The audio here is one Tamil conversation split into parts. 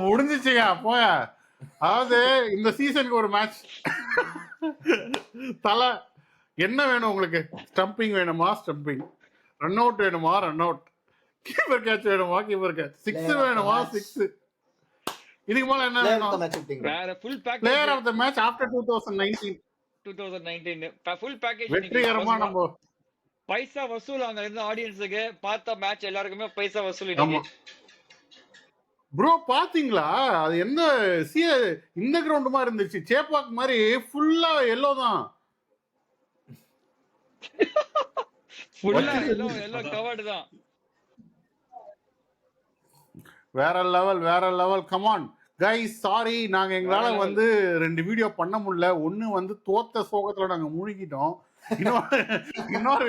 முடிஞ்சிச்சுங்க போய. அதாவது இந்த சீசனுக்கு ஒரு மேட்ச் தலை என்ன வேணும் உங்களுக்கு? ஸ்டம்பிங் வேணுமா? ஸ்டம்பிங். ரன் அவுட் வேணுமா? Run out. கீப்பர் கேட்ச் வேணுமா? Keeper catch. சிக்ஸ் வேணுமா? சிக்ஸ். இதுக்கு மேல என்ன வேணும்? வேற full package player of the match after 2019 full package வெற்றிகரமா நம்ம பைசா வசூல் அங்க இருந்த ஆடியன்ஸுக்கு பார்த்த மேட்ச் எல்லாருக்குமே பைசா வசூல் இன்னைக்கு. ப்ரோ பாத்தீங்களா? அது என்ன இந்த கிரவுண்ட் மாதிரி இருந்துச்சு, சேப்பாக் மாதிரி ஃபுல்லா எல்லோ தான். ஃபுல்லா எல்லோ கவர்ட் தான். வேற லெவல் வேற level. Come on guys, sorry நாங்க எங்களால வந்து 2 வீடியோ பண்ண முடியல. ஒண்ணு வந்து தோத்த சோகத்துல நாங்க மூழ்கிட்டோம். இன்னொரு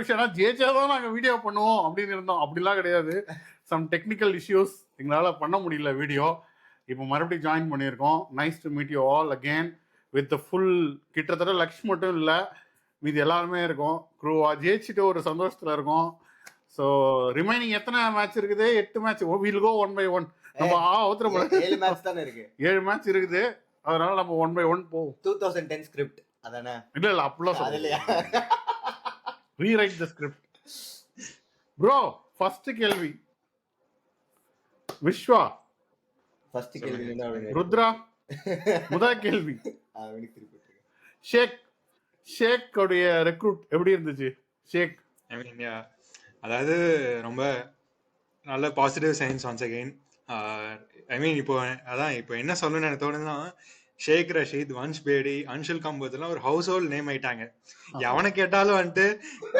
விஷயம்னா ஜெயிச்சாதான் நாங்க வீடியோ பண்ணுவோம் அப்படின்னு இருந்தோம். அப்படிலாம் கிடையாது. சம் டெக்னிக்கல் இஷ்யூஸ், எங்களால பண்ண முடியல வீடியோ. இப்போ மறுபடியும் ஜாயின் பண்ணியிருக்கோம். Nice to meet you all again with full. கிட்டத்தட்ட லக்ஷ் மட்டும் இல்லை, மீது எல்லாருமே இருக்கும். க்ரூவா ஜெயிச்சுட்டு ஒரு சந்தோஷத்துல இருக்கும். ஸோ ரிமைனிங் எத்தனை மேட்ச் இருக்குது? 8 மேட்ச். Will go 1 by 1. நம்ம அவசரப்பட 7 மேட்ச் தானே இருக்கு. 7 மேட்ச் இருக்குது. அதனால நம்ம 1 by 1 போவோம். 2010 ஸ்கிரிப்ட் அதானே? இல்ல அப்படிலாம் சொல்லலையா? ரீரைட் தி ஸ்கிரிப்ட். ப்ரோ ஃபர்ஸ்ட் கேள்வி விஸ்வா. ஃபர்ஸ்ட் கேள்வி என்ன? ருத்ரா முதல் கேள்வி. ஷேக் உடைய ரெக்ரூட் எப்படி இருந்துச்சு? ஷேக் அதாவது ரொம்ப நல்ல பாசிட்டிவ் சைன்ஸ் ஒன்ஸ் அகெயின். ஐ மீன் இப்போ என்ன சொல்லணும்னு எனக்கு தோணுதுன்னா, ஷேக் ரஷீத், வன்ஷ் பேடி, அன்ஷுல் கம்போஸ் எல்லாம் ஒரு ஹவுஸ் ஹோல்ட் நேம் ஆயிட்டாங்க. எவனை கேட்டாலும் வந்துட்டு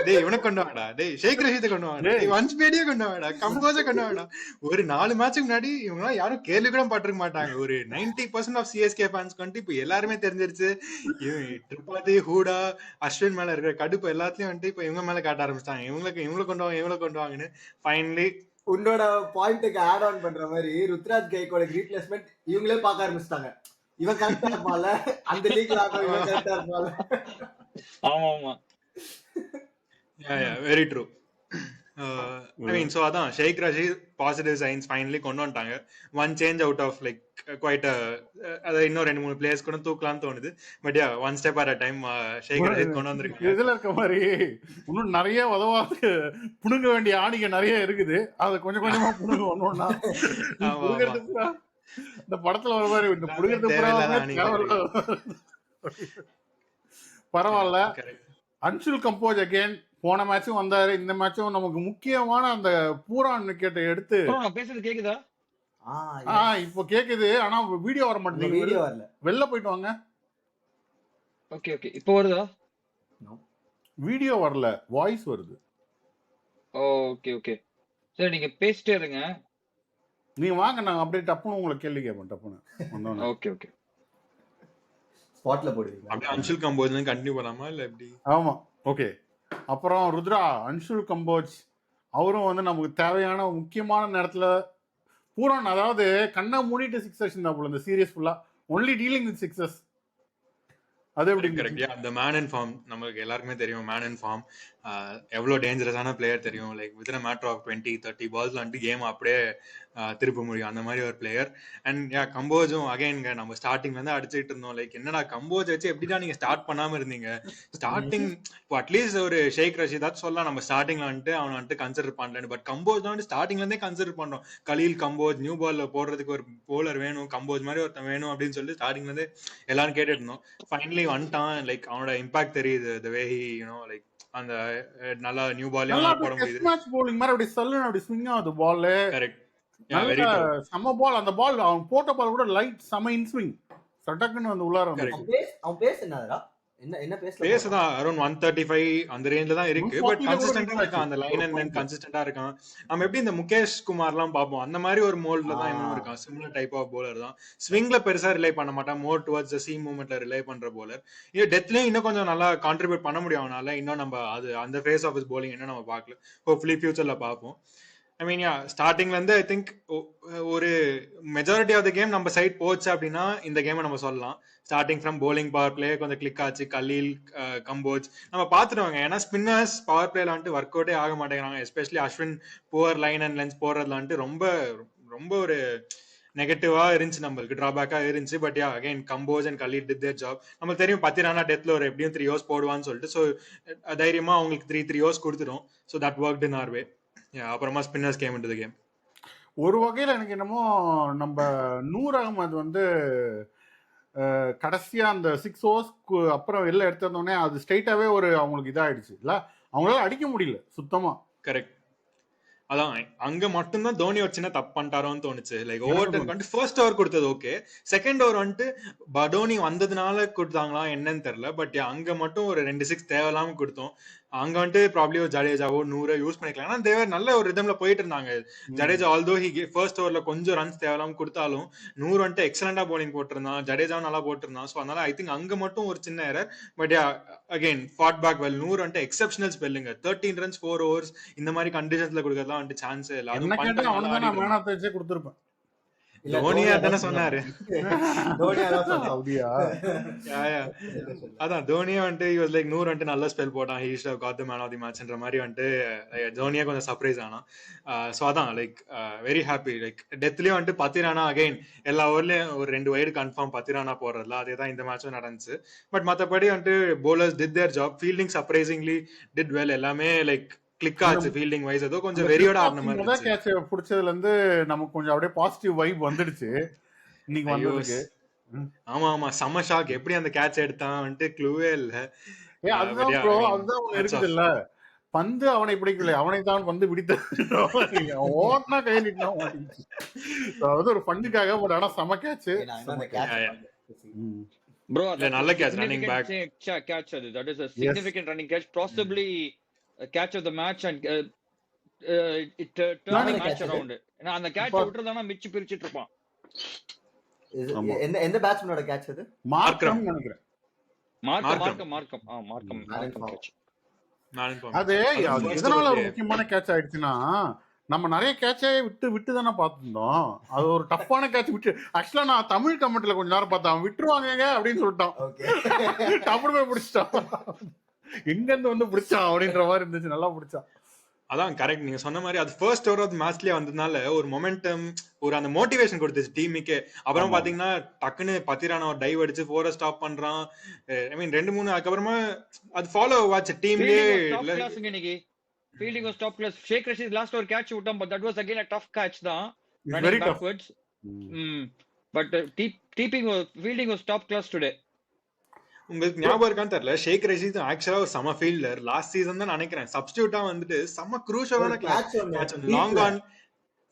டேய் இவனை கொண்டு வாடா, டேய் ஷேக் ரஷீத்தை கொண்டு வாடா, வன்ஷ் பேடியே கொண்டு வாடா, கம்போஸை கொண்டு வாடா. ஒரு 4 மேட்சுக்கு முன்னாடி இவங்க யாரும் கேள்வி கூட பட்டிருக்க மாட்டாங்க. ஒரு 90% ஆஃப் சிஎஸ்கே ஃபேன்ஸ் வந்துட்டு இப்போ எல்லாருமே தெரிஞ்சிருச்சு. திரிபாதி, ஹூடா, அஸ்வின் மேல இருக்கிற கடுப்பு எல்லாத்தையும் வந்துட்டு இப்போ இவங்க மேல காட்ட ஆரம்பிச்சிட்டாங்க. இவங்களை கொண்டு வாங்கன்னு. ஃபைனலி உன்னோட பாயிண்ட்டுக்கு ஆட் ஆன் பண்ற மாதிரி ருத்ராஜ் கைக்கோட ரீப்ளேஸ்மெண்ட் இவங்களே பார்க்க ஆரம்பிச்சிட்டாங்க. இவன் கரெக்டா இருப்பால, அந்த லீக்ல இவன் கரெக்டா இருப்பால. ஆமா very true. I mean so அதான் Shaikh Rasheed positive signs finally கொண்டு வந்துட்டாங்க. One change out of like quite அத இன்னும் 2-3 பிளேயர்ஸ் கூட தூக்கலாம்னு தோணுது. But yeah one step at a time Shaikh Rasheed கொண்டு வந்திருக்காங்க. இதுல இருக்க மாதிரி இன்னும் நிறைய உதவாது புடுங்க வேண்டிய ஆணிக நிறைய இருக்குது. அது கொஞ்சம் கொஞ்சமா புடுங்க ஒண்ணுன்னா இந்த படத்துல வர மாதிரி இந்த புடுங்கிறது பரவாயில்ல. அன்ஷுல் கம்போஸ் அகேன் போன மேட்சும் வந்தாரு, இந்த மேட்சும் நமக்கு முக்கியமான அந்த பூரான் விக்கெட்டை எடுத்து. பேசுறது கேக்குதா? இப்போ கேக்குது, ஆனா வீடியோ வர மாட்டேங்குது. வீடியோ வரல, வெளில போயிட்டு வாங்க. ஓகே ஓகே, இப்போ வருதா? வீடியோ வரல, வாய்ஸ் வருது. ஓகே ஓகே சரி, நீங்க பேசிட்டே இருங்க. நீங்க வாங்க, நாங்க அப்படியே டப்புன்னு உங்களை கேள்வி கேட்போம். டப்புன்னு ஓகே ஓகே ஸ்பாட்ல போடுவீங்க. அப்படியே அன்ஷுல் கம்போஸ் கண்டினியூ பண்ணலாமா இல்ல எப்படி? ஆமா ஓகே. அப்புறம் ருத்ரா, அன்ஷுல் கம்போஸ் அவரும் வந்து நமக்கு தேவையான முக்கியமான நேரத்துல பூரான், அதாவது கண்ணை மூடிட்டு சிக்ஸர்ஸ் இருந்தா போல இந்த சீரியஸ் ஃபுல்லா ஒன்லி டீலிங் வித் சிக்ஸர்ஸ். அது எப்படி? கரெக்ட். அந்த மேன் இன் ஃபார்ம் நமக்கு எல்லாருக்குமே தெரியும். மேன் இன் ஃபார்ம் எவ்வளவு டேஞ்சரஸான பிளேயர் தெரியும். Like within matter of 20-30 balls வந்துட்டு கேம் அப்படியே திருப்ப முடியும், அந்த மாதிரி ஒரு பிளேயர். அண்ட் கம்போஸும் அகைன்ங்க நம்ம ஸ்டார்டிங்ல இருந்து அடிச்சுட்டு இருந்தோம். லைக் என்னடா கம்போஸ் வச்சு எப்படிதான் நீங்க ஸ்டார்ட் பண்ணாம இருந்தீங்க? ஸ்டார்டிங் இப்போ அட்லீஸ்ட் ஒரு ஷேக் ரஷீதாச்சும் சொல்லலாம் நம்ம ஸ்டார்டிங்ல வந்துட்டு அவனை வந்துட்டு கன்சிடர் பண்ணலன்னு. பட் கம்போஸ் தான் வந்து ஸ்டார்டிங்ல இருந்தே கன்சிடர் பண்றோம். கலீல் கம்போஸ் நியூ பால்ல போடுறதுக்கு ஒரு போலர் வேணும், கம்போஸ் மாதிரி ஒருத்தன் வேணும் அப்படின்னு சொல்லி ஸ்டார்டிங்ல இருந்தே எல்லாரும் கேட்டுட்டு இருந்தோம். ஃபைனலி வந்துட்டான். லைக் அவனோட இம்பாக்ட் தெரியுது. the way he லைக் அந்த நல்ல நியூ பால் போட முடியுது. மேட்ச் bowling மாதிரி அப்படி சல்லுன்னு அப்படி ஸ்விங் ஆகுது பால். கரெக்ட். சம பால். அந்த பால் அவன் போட்ட பால் கூட லைட் சம இன் ஸ்விங் சட்டக்குன்னு வந்து உள்ளார வந்து. அவன் பேஸ் என்னடா? என்ன பேஸ்தான் அரௌண்ட் 135 அந்த ரேஞ்ச்ல தான் இருக்கு. பட் கன்சிஸ்டன்டா இருக்கான். அந்த லைன் அண்ட் லைன் கன்சிஸ்டன்டா இருக்கான். நம்ம எப்படி இந்த முகேஷ் குமார் எல்லாம் பாப்போம், அந்த மாதிரி ஒரு மோல்ட்ல தான் இன்னும் இருக்கான். சிமிலர் டைப் ஆஃப் போலர் தான். ஸ்விங்ல பெருசா ரிலை பண்ண மாட்டான், more towards the seam மூவ்மெண்ட்ல rely பண்ற போலர். இது டெத்லயும் இன்னும் கொஞ்சம் நல்லா கான்ட்ரிபியூட் பண்ண முடியும் அவனால. இன்னும் நம்ம அது அந்த ஃபேஸ் ஆஃப் ஹிஸ் bowling இன்னும் நம்ம பார்க்கல. ஹோப்ஃபுல்லி ஃபியூச்சர்ல பார்ப்போம். ஐ மீன் ஸ்டார்டிங்ல இருந்து ஐ திங்க் ஒரு மெஜாரிட்டி ஆஃப் த கேம் நம்ம சைட் போச்சு அப்படின்னா இந்த கேமை நம்ம சொல்லலாம். Starting from bowling power play கொஞ்சம் கிளிக் ஆச்சு, கலீல், கம்போஜ் நம்ம பார்த்துடுவாங்க. ஏன்னா ஸ்பின்னர்ஸ் பவர் பிளேல வந்துட்டு ஒர்க் அவுட்டே ஆக மாட்டேங்கிறாங்க. Especially Ashwin poor line and lens போடுறதுல வந்துட்டு ரொம்ப ரொம்ப ஒரு நெகட்டிவா இருந்துச்சு, நம்மளுக்கு டிராபேக்கா இருந்துச்சு. But ya again Kamboj and Khaleel did their job. நம்மளுக்கு தெரியும் பத்திரானா டெத்ல ஒரு எப்படியும் 3 ஓவர்ஸ் போடுவான்னு சொல்லிட்டு. ஸோ தைரியமா அவங்களுக்கு 3 ஓவர்ஸ் கொடுத்துரும். So that worked in our way. அப்புறமா spinners came into the game. ஒரு வகையில் எனக்கு என்னமோ நம்ம நூர் அகமது வந்து கடைசியாக அந்த 6 ஓவர்ஸ்க்கு அப்புறம் வெளில எடுத்திருந்தோடனே அது ஸ்ட்ரைட்டாகவே ஒரு அவங்களுக்கு இதாகிடுச்சு இல்லை, அவங்களால அடிக்க முடியல சுத்தமாக. கரெக்ட். அதான் அங்க மட்டும்தான் தோனி ஒரு சின்ன தப்பு பண்ணிட்டாரோன்னு தோணுச்சு. லைக் ஓவர் டென் வந்துட்டு ஃபர்ஸ்ட் ஓவர் கொடுத்தது ஓகே, செகண்ட் ஓவர் வந்துட்டு தோனி வந்ததுனால கொடுத்தாங்களா என்னன்னு தெரியல. பட் அங்க மட்டும் ஒரு 2 6 தேவையில்லாம கொடுத்தோம். அங்க வந்துட்டு ப்ராப்ளி ஒரு ஜடேஜாவோ 100 யூஸ் பண்ணிக்கலாம். ஆனா தேவர் நல்ல ஒரு ரிதம்ல போயிட்டு இருந்தாங்க. ஜடேஜா ஆல்தோ ஃபர்ஸ்ட் ஓவர்ல கொஞ்சம் ரன்ஸ் தேவையில்லாம கொடுத்தாலும் 100 வந்துட்டு எக்ஸலண்டா போலிங் போட்டிருந்தான், ஜடேஜாவும் நல்லா போட்டிருந்தான். ஸோ அதனால ஐ திங்க் அங்க மட்டும் ஒரு சின்ன error. But again fought back well. 100 வந்துட்டு எக்ஸப்ஷனல் ஸ்பெல்லுங்க. 13 ரன்ஸ் 4 ஓவர்ஸ் இந்த மாதிரி கண்டிஷன்ஸ்ல கொடுக்கறதுலாம் வந்துட்டு சான்ஸே இல்லை. அதுவும் கொடுத்துருப்பேன். தோனியா தானே சொன்னாரு. அதான் தோனியா வந்துட்டு he was like 100 வந்துட்டு நல்ல ஸ்பெல் போட்டான், he should have got the man of the matchன்ற மாதிரி வந்துட்டு தோனியா கொஞ்சம் சர்ப்ரைஸ் ஆனா. ஸோ அதான் லைக் வெரி ஹாப்பி. லைக் டெத்லயும் வந்துட்டு பத்திரானா அகைன் எல்லா ஓவர்லயும் ஒரு 2 வைடு கன்ஃபார்ம் பத்திரானா போடுறதுல அதே தான் இந்த மேட்சும் நடந்துச்சு. பட் மற்றபடி வந்துட்டு bowlers did their job. Fielding surprisingly did well. எல்லாமே லைக் கிளிக் ஆச்சு ஃபீல்டிங் வைஸ். ஏதோ கொஞ்சம் வெறியோட ஆடுன மாதிரி இருந்துச்சு. கேட்ச் பிடிச்சதுல இருந்து நமக்கு கொஞ்சம் அப்படியே பாசிட்டிவ் வைப் வந்துடுச்சு இன்னைக்கு வந்ததுக்கு. ஆமா ஆமா செம ஷாக். எப்படி அந்த கேட்ச் எடுத்தான் வந்துட்டு க்ளூவே இல்ல. அதுதான் ப்ரோ, அதுதான் ஒண்ணு இருக்குது இல்ல, பந்து அவனை பிடிக்கல, அவனை தான் வந்து பிடித்த ஓட்டனா கையில் அதாவது ஒரு ஃபண்டுக்காக. பட் ஆனா செம கேட்ச் bro. நல்ல கேட்ச், ரன்னிங் பேக் catch அது. That is a significant running catch, possibly catch of the match, and it turned the match around. நான் அந்த கேட்ச் விட்டுறதானா மிச்சு பிரிச்சிட்டு இருப்பான். எந்த பேட்ஸ்மேனோட கேட்ச் அது? மார்க்கம் நினைக்கிறேன். மார்க்கம் catch. அது எதனால ஒரு முக்கியமான கேட்ச் ஆயிடுச்சுன்னா, நம்ம நிறைய கேட்சே விட்டு தானே பார்த்துருந்தோம். அது ஒரு டஃப்பான கேட்ச் விட்டு. ஆக்சுவலா நான் தமிழ் கமெண்ட்ல கொஞ்ச நேரம் பார்த்தேன், விட்டுருவாங்க அப்படின்னு சொல்லிட்டான். டப்புனு போய் பிடிச்சிட்டான். எங்க இருந்து வந்து பிடிச்சான் அப்படின்ற மாதிரி இருந்துச்சு. நல்லா பிடிச்சான். அதான் கரெக்ட், நீங்க சொன்ன மாதிரி அது ஃபர்ஸ்ட் ஓவர் ஆஃப் மேட்ச்லயே வந்ததுனால ஒரு மொமெண்டம், ஒரு அந்த மோட்டிவேஷன் கொடுத்துச்சு டீமுக்கே. அப்புறம் பாத்தீங்கன்னா டக்குன்னு பத்திரானா ஒரு டைவ் அடிச்சு 4 ஸ்டாப் பண்றான். ஐ மீன் 2-3 அதுக்கப்புறமா அது ஃபாலோ ஆச்சு டீம்லயே. Fielding was top class. Sheikh Rashid last over catch விட்டான், but that was again a tough catch தான், running backwards. But fielding was top class today. உங்களுக்கு ஞாபகம் இருக்கான்னு தெரியல, ஷேக் ரஷீத் ஆக்சுவலா ஒரு சம ஃபீல்டர். லாஸ்ட் சீசன் தான் நினைக்கிறேன் சப்ஸ்டிடியூட்டா வந்துட்டு சம க்ரூஷியலான கேட்ச்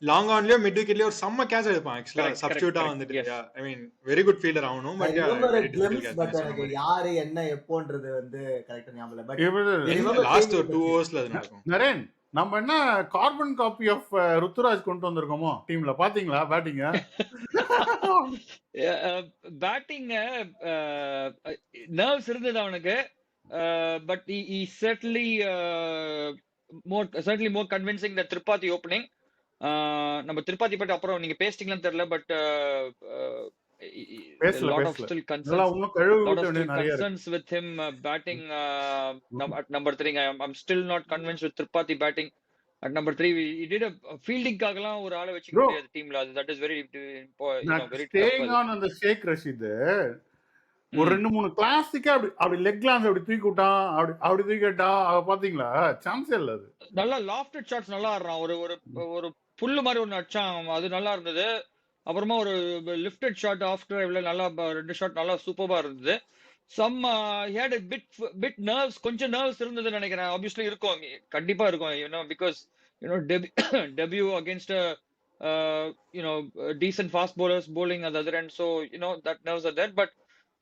லாங் ஆன்லயோ மிட் விக்கெட்லயோ ஒரு சம கேட்ச் எடுப்பான் ஆக்சுவலா சப்ஸ்டிடியூட்டா வந்துட்டு. ஐ மீன் வெரி குட் ஃபீல்டர் ஆகணும். பட் யாரு என்ன எப்போன்றது வந்து கரெக்ட்டா ஞாபகம் இல்ல. பட் லாஸ்ட் ஒரு 2 ஓவர்ஸ்ல அது நடக்கும். நரேன், நம்ம என்ன கார்பன் காப்பி ஆஃப் ருத்துராஜ் கொண்டு வந்திருக்கோமோ டீம்ல? பாத்தீங்களா பேட்டிங்? பேட்டிங் நர்வ்ஸ் இருந்தது அவனுக்கு. But he certainly more convincing than Tripathi opening. நம்ம திருப்பாதி பத்தி அப்புறம் நீங்க பேசிட்டீங்களான்னு தெரியல. But lot of still concerns with him batting at number 3. I'm still not convinced with Tripathi batting at number 3. He did a fielding காகலாம் ஒரு ஆளை வச்சுக்க முடியாது டீம்ல. that is very very staying on அந்த ஷேக் ரஷீத் ஒரு 2-3 கிளாசிக்கா அப்படி லெக் கிளான்ஸ் அப்படி தூக்கி விட்டான், அப்படி தூக்கிட்டா பாத்தீங்களா? சான்ஸே இல்ல. அது நல்லா லாஃப்டட் ஷாட்ஸ் நல்லா ஆடுறான். ஒரு புல்லு மாதிரி ஒன்னு அடிச்சான், அது நல்லா இருந்தது. அப்புறமா ஒரு லிஃப்டட் ஷாட் ஆஃப்டர் இவ்வளவு நல்லா 2 ஷாட் நல்லா சூப்பரா இருந்தது. Some he had a bit nerves, கொஞ்சம் நர்வ்ஸ் இருந்ததுன்னு நினைக்கிறேன். ஆப்வியஸ்லி இருக்கும், கண்டிப்பா இருக்கும், because debut against decent fast bowlers bowling at the other end, so that nerves are there. But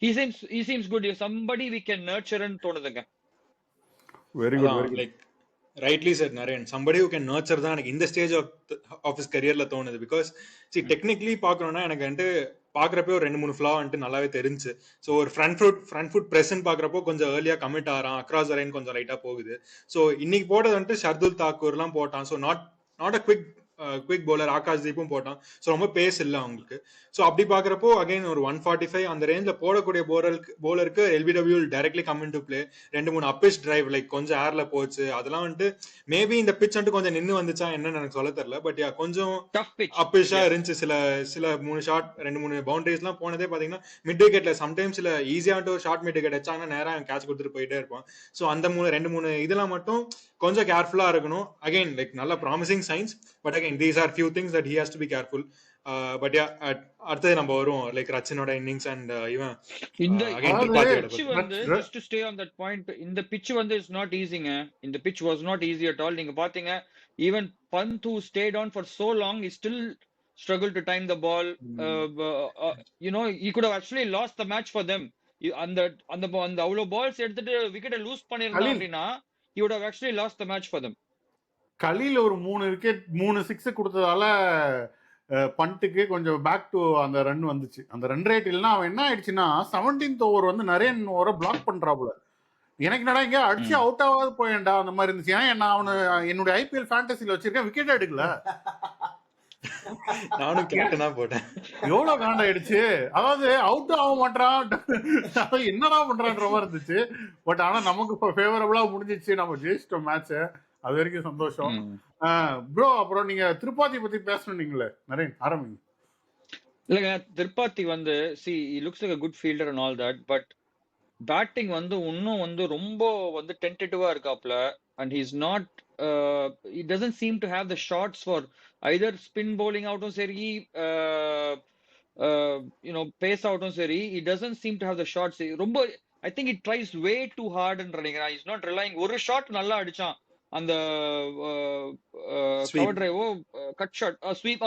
he seems good. Somebody we can nurture and தோணுதுங்க. Very good. Like rightly said Naren, somebody who can nurture தான் எனக்கு இந்த ஸ்டேஜ் ஆஃப் his careerல தோணுது. பிகாஸ் டெக்னிக்கலி பாக்கணும்னா எனக்கு வந்து பாக்குறப்போ ஒரு 2-3 ஃபிளா வந்துட்டு நல்லாவே தெரிஞ்சு. ஸோ ஒரு ஃப்ரண்ட் ஃபுட் பிரசன்ட் பாக்குறப்போ கொஞ்சம் ஏர்லியா கமிட் ஆகிறான், அக்ராஸ் த லைன் கொஞ்சம் லைட்டா போகுது. ஸோ இன்னைக்கு போட்டது வந்துட்டு ஷர்துல் தாக்கூர் எல்லாம் போட்டான். So not a quick quick bowler Akash தீப்பும் போட்டான். ஸோ ரொம்ப பேஸ் இல்லை அவங்களுக்கு. ஸோ அப்படி பாக்குறப்போ அகைன் ஒரு 145 அந்த ரேஞ்ச்ல போடக்கூடிய பவுலருக்கு LBW directly come in to play. 2-3 uppish drive like கொஞ்சம் ஏர்ல போச்சு. அதெல்லாம் வந்துட்டு மேபி இந்த பிச் வந்துட்டு கொஞ்சம் நின்று வந்துச்சா என்னன்னு எனக்கு சொல்ல தெரியல. பட் கொஞ்சம் அப்பிஷா இருந்துச்சு. சில 3 ஷாட் 2-3 பவுண்டரிஸ் எல்லாம் போனதே பாத்தீங்கன்னா மிட் விக்கெட்ல சம்டைம்ஸ் சில ஈஸியான ஷார்ட் மிட் விக்கெட் வச்சாங்கன்னா நேரம் கேட்ச் கொடுத்துட்டு போயிட்டே இருப்பான். ஸோ அந்த 2-3 இதெல்லாம் மட்டும் கொஞ்சம் கேர்ஃபுல்லா இருக்கணும். அகைன் லைக் நல்ல promising science. But again these are few things that he has to be careful. But அடுத்தது நம்ம வருவோம் லைக் ரச்சினோட இன்னிங்ஸ் அண்ட் இவன் இந்த அகைன் pitch வந்து just to stay on that point, இந்த pitch வந்து is not easyங்க. இந்த pitch was not easy at all. நீங்க பாத்தீங்க even Pant who stayed on for so long he still struggled to time the ball. You know, he could have actually lost the match for them. அந்த அவ்வளவு பால்ஸ் எடுத்துட்டு விக்கெட்டை லூஸ் பண்ணிருந்தான் அப்படின்னா he would have actually lost the match for them. Khaleel ஒரு 3 விக்கெட் 3 6 கொடுத்ததால பண்ட்டுக்கு கொஞ்சம் பேக் டு அந்த ரன் வந்துச்சு. அந்த ரன் ரேட் இல்லைன்னா அவன் என்ன ஆயிடுச்சுன்னா 17th ஓவர் வந்து நிறைய ஓவரை பிளாக் பண்றாப்புல. எனக்கு நட இங்க அடிச்சு அவுட் ஆகாது போயேன்டா அந்த மாதிரி இருந்துச்சு. ஏன்னா நான் அவனு என்னுடைய ஐபிஎல் ஃபேண்டசில வச்சிருக்கேன், விக்கெட் எடுக்கல. நானும் கேப்டனா போட்டேன். எவ்வளவு காண்டாயிடுச்சு. அதாவது அவுட் ஆக மாட்டான், என்னடா பண்றான்ற மாதிரி இருந்துச்சு. பட் ஆனா நமக்கு ஃபேவரபிளா முடிஞ்சிச்சு, நம்ம ஜெயிச்சிட்டோம் மேட்ச. அது வரைக்கும் சந்தோஷம். ப்ரோ அப்புறம் நீங்க திருப்பாத்தி பத்தி பேசணும்னீங்களே நரேன், ஆரம்பிங்க. இல்லங்க, திருப்பாத்தி வந்து see he looks like a good fielder and all that, but batting வந்து இன்னும் வந்து ரொம்ப வந்து டென்டேட்டிவா இருக்காப்ல. and he's not he doesn't seem to have the shots for either spin bowling ஆகட்டும் சரி, you know, pace ஆகட்டும் சரி. he doesn't seem to have the shots. ரொம்ப I think he tries way too hard ன்னு நினைக்கிறேன். he's not relying. ஒரு ஷாட் நல்லா அடிச்சான் அந்த cover drive cut shot sweep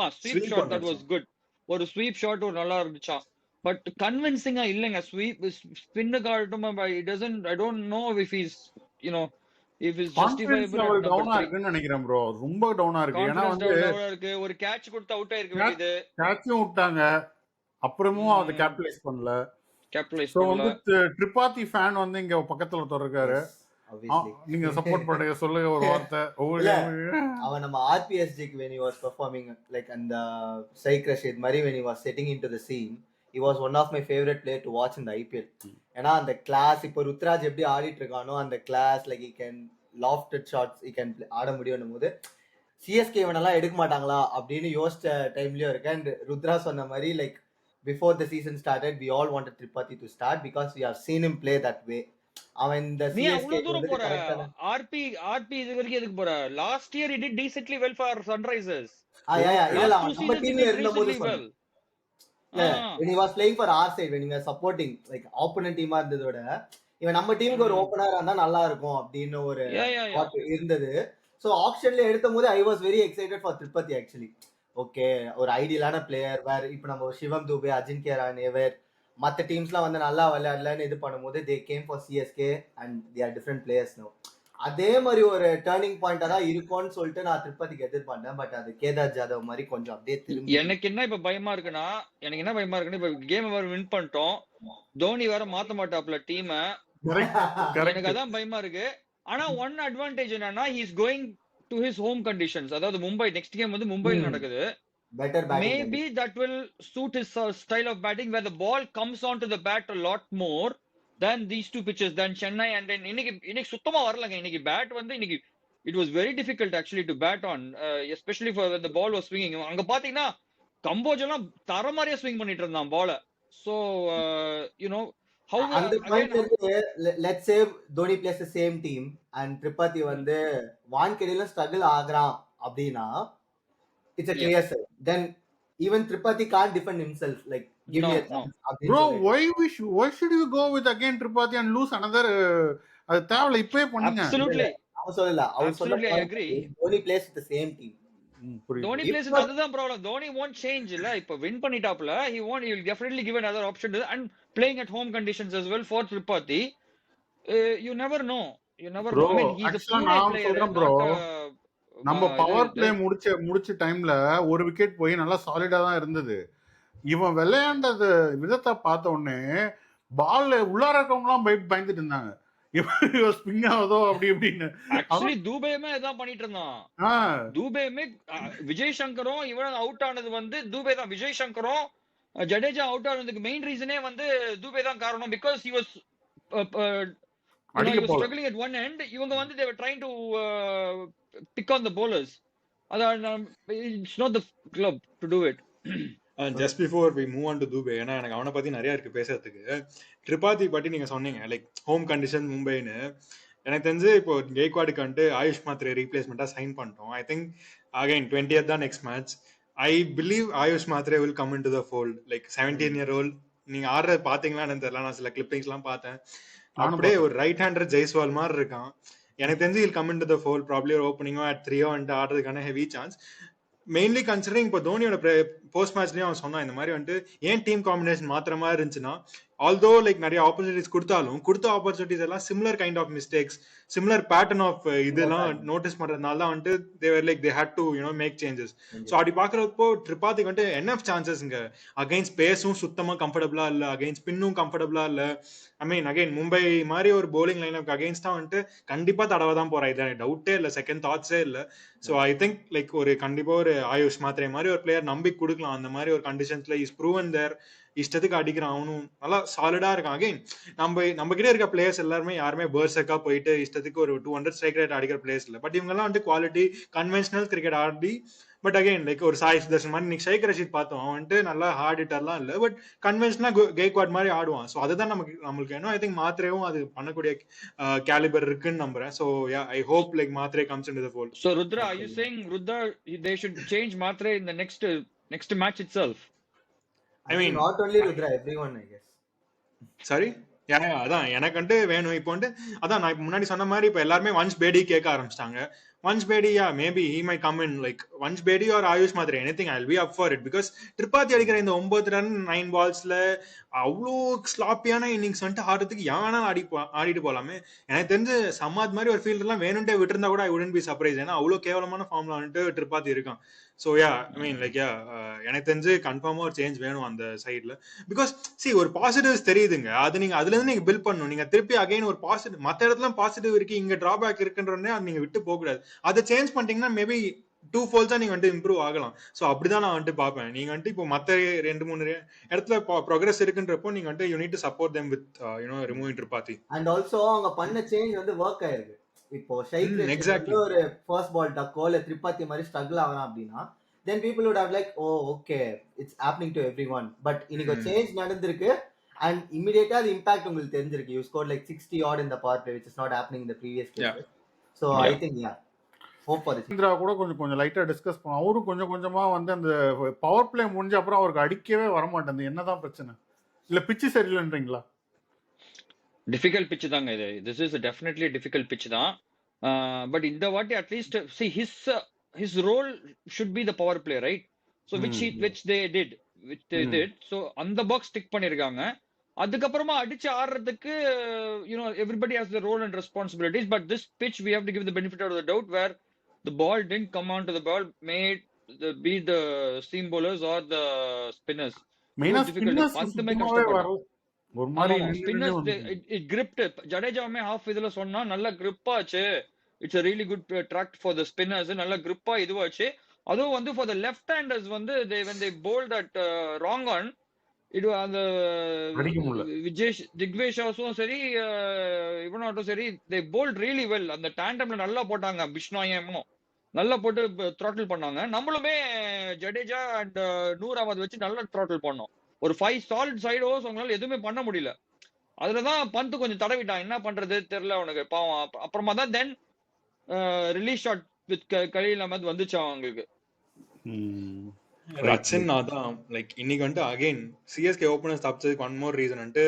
shot, that was good. ஒரு ஸ்வீப் ஷாட் ஒரு நல்லா இருந்துச்சான். பட் கன்வின்சிங்கா இல்லங்க. ஸ்வீப் ஸ்பின்னுக்கு ஆகட்டும், I don't know if he's, you know, if it's justifiable. டவுனா இருக்குன்னு நினைக்கிறேன் ப்ரோ, ரொம்ப டவுனா இருக்கு. ஏன்னா வந்து ஒரு கேட்ச் கொடுத்து அவுட் ஆயிருக்கு வேண்டியது, கேட்சும் விட்டாங்க, அப்புறமும் அதை கேபிட்டலைஸ் பண்ணல. சோ வந்து ட்ரிபாத்தி ஃபேன் வந்து இங்க பக்கத்துல இருக்காரு. நீங்க சப்போர்ட் பண்ணுங்க, சொல்லுங்க ஒரு வார்த்தை. அவன் நம்ம ஆர்பிஎஸ்ஜிக்கு when he was performing like அந்த சைக் ரஷீத் மாதிரி when he was setting into the scene, he was one of my favorite player to watch in the IPL. ஏன்னா அந்த கிளாஸ் இப்போ ருத்ராஜ் எப்படி ஆடிட்டு இருக்கானோ அந்த class, like he can lofted shots, he can ஆட முடியும் போது சிஎஸ்கே இவனெல்லாம் எடுக்க மாட்டாங்களா அப்படின்னு யோசிச்ச டைம்லயும் இருக்கு. அண்ட் ருத்ரா சொன்ன மாதிரி like before the season started we all wanted Tripathi to start because we have seen him play that way. அவன் இந்த சிஎஸ்கே வந்து கரெக்ட்டா ஆர்பி இது வரைக்கும் எதுக்கு போற? Last year he did decently well for Sunrisers. இல்ல நம்ம டீம்ல இருந்தபோது சொன்னேன். when he was playing for our side, when he was supporting like opponent team இருந்ததோட இவன் நம்ம டீமுக்கு ஒரு ஓபனரா இருந்தா நல்லா இருக்கும் அப்படின்னு ஒரு இருந்தது. சோ ஆக்ஷன்ல எடுத்தபோது I was very excited for Tripathi actually. Okay, ஒரு ஐடியலான பிளேயர். வேற இப்ப நம்ம சிவம் துபே, அஜின்கியா ரஹானே, மற்ற டீம்ஸ்லாம் வந்து நல்லா விளையாடலன்னு இது பண்ணும்போது they came for CSK and they are different players now. அதே மாதிரி ஒரு டர்னிங் பாயிண்டா தான் இருக்கும்னு சொல்லிட்டு நான் திருப்பதிக்கு எதிர்பார்த்தேன். பட் அது கேதார் ஜாதவ் மாதிரி கொஞ்சம் அப்படியே திரும்பி எனக்கு என்ன இப்ப பயமா இருக்குன்னா இப்ப கேம் வேற வின் பண்ணிட்டோம், தோனி வேற மாத்த மாட்டாப்ல டீம், எனக்கு அதான் பயமா இருக்கு. ஆனா ஒன் அட்வான்டேஜ் என்னன்னா he is going to his home conditions. அதாவது மும்பை நெக்ஸ்ட் கேம் வந்து மும்பைல நடக்குது. better batting, maybe that will suit his style of batting where the ball comes onto the bat a lot more than these two pitches than Chennai. And then இன்னைக்கு சுத்தமா வரலங்க. இன்னைக்கு பேட் வந்து இன்னைக்கு it was very difficult actually to bat on, especially for when the ball was swinging. அங்க பாத்தீங்கன்னா கம்போஜ் எல்லாம் தரமாரியா ஸ்விங் பண்ணிட்டு இருந்தான் பால. So you know how அந்த பாயிண்ட்ல let's say Dhoni plays the same team and Tripathi வந்து வான்கெடில ஸ்ட்ரகிள் ஆகறான் அப்படினா it's a clear sign. Then even Tripathi can't defend himself, like give me a chance. Bro, why should you go with again Tripathi and lose another? அது தேவல இப்பவே பண்ணுங்க. Absolutely I agree. Dhoni plays with the same team. Dhoni plays with அதுதான் ப்ராப்ளம். Dhoni won't change இல்ல. இப்ப win பண்ணிட்டாப்ல, he will definitely give another option to, and playing at home conditions as well for Tripathi. You never know. Bro, I mean he's a player bro. நம்ம பவர் பிளே முடிச்ச டைம்ல ஒரு விக்கெட் போய் நல்லா சாலிடா தான் இருந்தது. இவன் விளையாண்டது விதத்தை பார்த்த உடனே பால்ல உள்ளார இருக்கவங்க எல்லாம் பயந்துட்டு இருந்தாங்க. ஸ்பிங் ஆகுதோ அப்படி இப்படின்னு. ஆக்சுவலி தூபேயுமே இதான் பண்ணிட்டு இருந்தான். ஆ, தூபேயுமே விஜய் சங்கரும் இவன் அவுட் ஆனது வந்து தூபே தான். விஜய் சங்கரும் ஜடேஜா அவுட் ஆனதுக்கு மெயின் ரீசனே வந்து தூபே தான் காரணம். பிகாஸ் he was அடிக்க போல. struggling at one end. இவங்க வந்து they were trying to pick on the bowlers. அதான் it's not the club to do it. Just before we move on to Dube, ஏன்னா எனக்கு அவனை பத்தி நிறைய இருக்கு பேசுறதுக்கு. திரிபாதி பத்தி நீங்க சொன்னீங்க லைக் ஹோம் கண்டிஷன் மும்பைன்னு. எனக்கு தெரிஞ்சு இப்போ கெய்க்வாடுக்கு வந்துட்டு ஆயுஷ் மாத்ரே ரீப்ளேஸ்மெண்டா சைன் பண்ணிட்டோம். ஐ திங்க் அகைன் 20th தான் next match. I believe AYUSH Mhatre will come in to the fold. Like 17-year-old. நீங்க ஆடுறது பாத்தீங்களான்னு தெரியல, நான் சில கிளிப்பிங்ஸ் எல்லாம் பார்த்தேன். அப்படியே ஒரு ரைட் ஹேண்டர் ஜெய்ஸ்வால் மாதிரி இருக்கான். எனக்கு தெரிஞ்சு will come in to the fold, probably ஒரு ஓப்பனிங்கோ அட் 3 வந்துட்டு ஆடுறதுக்கான ஹெவி சான்ஸ். மெயின்லி கன்சிடரிங் இப்போ தோனியோட போஸ்ட் மேட்ச்லயும் அவன் சொன்னான் இந்த மாதிரி வந்துட்டு ஏன் டீம் காம்பினேஷன் மாத்திர மாதிரி இருந்துச்சுன்னா, ஆல்தோ லைக் நிறைய ஆப்பர்ச்சுனிட்டிஸ் கொடுத்தாலும் கொடுத்த ஆப்பர்ச்சுனிட்டிஸ் எல்லாம் similar kind of mistakes, similar pattern of இதெல்லாம் நோட்டீஸ் பண்றதுனால தான் வந்துட்டு they were like they had to make changes. So அப்படி பாக்குறப்போ திரிபாதிக்கு வந்துட்டு என்எஃப் சான்சஸ் இங்க அகைன்ஸ்ட் பேஸும் சுத்தமா கம்ஃபர்டபுளா இல்ல, அகைன்ஸ்ட் பின்னும் கம்ஃபர்டபுளா இல்ல. ஐ மீன் அகைன் மும்பை மாதிரி ஒரு போலிங் லைன் அகைன்ஸ்டா வந்துட்டு கண்டிப்பா தடவை தான் போறா, இது டவுட்டே இல்ல, செகண்ட் தாட்ஸே இல்ல. ஸோ ஐ திங்க் லைக் ஒரு கண்டிப்பா ஒரு ஆயுஷ் மாத்ரே மாதிரி ஒரு பிளேயர் நம்பி கொடுக்கலாம். அந்த மாதிரி ஒரு கண்டிஷன்ஸ்ல இஸ் ப்ரூவன் தேர். இஷ்டத்துக்கு அடிக்கிறான், அவனும் நல்லா சாலிடா இருக்கான். அகைன் நம்ம கிட்ட இருக்க பிளேயர்ஸ் எல்லாருமே யாருமே பர்சக்கா போயிட்டு இஷ்டத்துக்கு ஒரு 200 ஸ்ட்ரைக் ரேட் அடிக்கிற பிளேயர்ஸ் இல்ல. பட் இவங்க எல்லாம் வந்து quality conventional cricket Aadi. But again like ஒரு சாய் சுதர்ஷன் மாதிரி இன்னைக்கு ஷேக் ரஷீத் பார்த்தோம், அவன் வந்துட்டு நல்லா ஹார்ட் ஹிட்டர்லாம் இல்ல, பட் கன்வென்ஷனலா கெய்க்வாட் மாதிரி ஆடுவான். ஸோ அதுதான் நம்மளுக்கு வேணும். ஐ திங்க் மாத்ரேவும் அது பண்ணக்கூடிய கேலிபர் இருக்குன்னு நம்புறேன். So I hope like Mhatre comes into the fold. So Rudra, are you saying Rudra they should change Matre in the next match itself? I mean not only Rudra, everyone I guess. Sorry, அதான் எனக்கு வந்துட்டு வேணும். இப்போ வந்துட்டு அதான் நான் முன்னாடி சொன்ன மாதிரி இப்போ எல்லாருமே வன்ஸ் பேடி கேட்க ஆரம்பிச்சிட்டாங்க. Once Bedi, maybe he might come in like once Bedi or AYUSH Mhatre, anything I'll be up for it. because Tripathi அடிக்கிற இந்த 9 ரன் 9 பால்ஸ்ல அவ்வளோ ஸ்லாப்பியான இன்னிங்ஸ் வந்துட்டு ஆடுறதுக்கு யானா ஆடிட்டு போலாமே. எனக்கு தெரிஞ்சு சமாத் மாதிரி ஒரு ஃபீல்டர்லாம் வேணும்ட்டே விட்டுருந்தா கூட ஐ wouldn't be surprised. ஏன்னா அவ்வளோ கேவலமான ஃபார்ம்ல வந்துட்டு திரிபாதி இருக்கான். ஸோ ஐ மீன் லைக் எனக்கு தெரிஞ்சு கன்ஃபார்மா ஒரு சேஞ்ச் வேணும் அந்த சைட்ல. பிகாஸ் ஒரு பாசிட்டிவ்ஸ் தெரியுதுங்க, அது நீங்க அதுல இருந்து நீங்க பில்ட் பண்ணணும். நீங்க திருப்பி அகைன் ஒரு பாசிட்டிவ், மற்ற இடத்துல பாசிட்டிவ் இருக்கு, இங்க டிராபேக் இருக்குன்றே அது நீங்க விட்டு போக கூடாது. அதை சேஞ்ச் பண்ணிட்டீங்கன்னா மேபி 2 folds நீங்க வந்துட்டு இம்ப்ரூவ் ஆகலாம். ஸோ அப்படிதான் நான் வந்துட்டு பார்ப்பேன். நீங்க வந்துட்டு இப்போ மற்ற 2-3 இடத்துல ப்ரோக்ரஸ் இருக்குன்றப்போ நீங்க வந்துட்டு you need to support them with removing Tripathi. And also அவங்க பண்ண சேஞ்ச் வந்து ஒர்க் ஆயிருக்கு. இப்போ ஷைக் ஒரு ஃபர்ஸ்ட் பால் டக்கோ இல்ல திரிபாதி மாதிரி ஸ்ட்ரகிள் ஆகலாம் அப்படின்னா then people would have like okay it's happening to everyone. but இன்னைக்கு சேஞ்ச் நடந்திருக்கு and immediately the impact உங்களுக்கு தெரிஞ்சிருக்கு. you scored like 60 odd in the power play which is not happening in the previous cases. so I think hope for this. Indira கூட கொஞ்சம் லைட்டா டிஸ்கஸ் பண்ணோம். அவரும் கொஞ்சமா வந்து அந்த பவர் பிளே முடிஞ்ச அப்புறம் அவருக்கு அடிக்கவே வர மாட்டேங்குது. என்னதான் பிரச்சனை? இல்ல பிச்சு சரியில்லைன்றீங்களா? டிஃபிகல்ட் பிட்ச் தாங்க இது. This is definitely difficult pitch தான். பட் இந்த வாட்டி at least see his role should be the power play, right? So which they did. So அந்த பாக்ஸ் டிக் பண்ணிருக்காங்க. அதுக்கப்புறமா அடிச்சு ஆடுறதுக்கு everybody has their role and responsibilities. but this pitch we have to give the benefit of the doubt where the ball didn't come onto the ball, be the seam bowlers or the spinners. மெயினா ஸ்பின்னர்ஸ் ஒரு மாதிரி ஸ்பின்னர்ஸ் it gripped. ஜடேஜாவுமே ஹாஃப் இதுல சொன்னா நல்ல grip ஆச்சு. it's a really good track for the spinners. நல்ல grip இதுவாச்சு. அதுவும் வந்து for the left handers வந்து when they bowled that wrong one, இது அந்த திக்வேஷாஸும் சரி இவனாட்டும் சரி they bowled really well. அந்த டேண்டம்ல நல்லா போட்டாங்க. பிஷ்னாயும் நல்லா போட்டு த்ராட்டில் பண்ணாங்க. நம்மளுமே ஜடேஜா அண்ட் நூர் அஹமத் வச்சு நல்லா த்ராட்டில் பண்ணோம். ஒரு 5 சாலிட் சைட் ஓவர்ஸ் அவங்களால எதுவுமே பண்ண முடியல. அதுலதான் பந்து கொஞ்சம் தடவிட்டான். என்ன பண்றது தெரியல அவனுக்கு பாவம். அப்புறமா தான் then release shot with Khaleel Ahmed வந்துச்சு அவங்களுக்கு. ரச்சின் அதான் லைக் இன்னைக்கு வந்துட்டு அகைன் சிஎஸ்கே ஓப்பனர்ஸ் தப்பிச்சதுக்கு ஒன் மோர் ரீசன் வந்துட்டு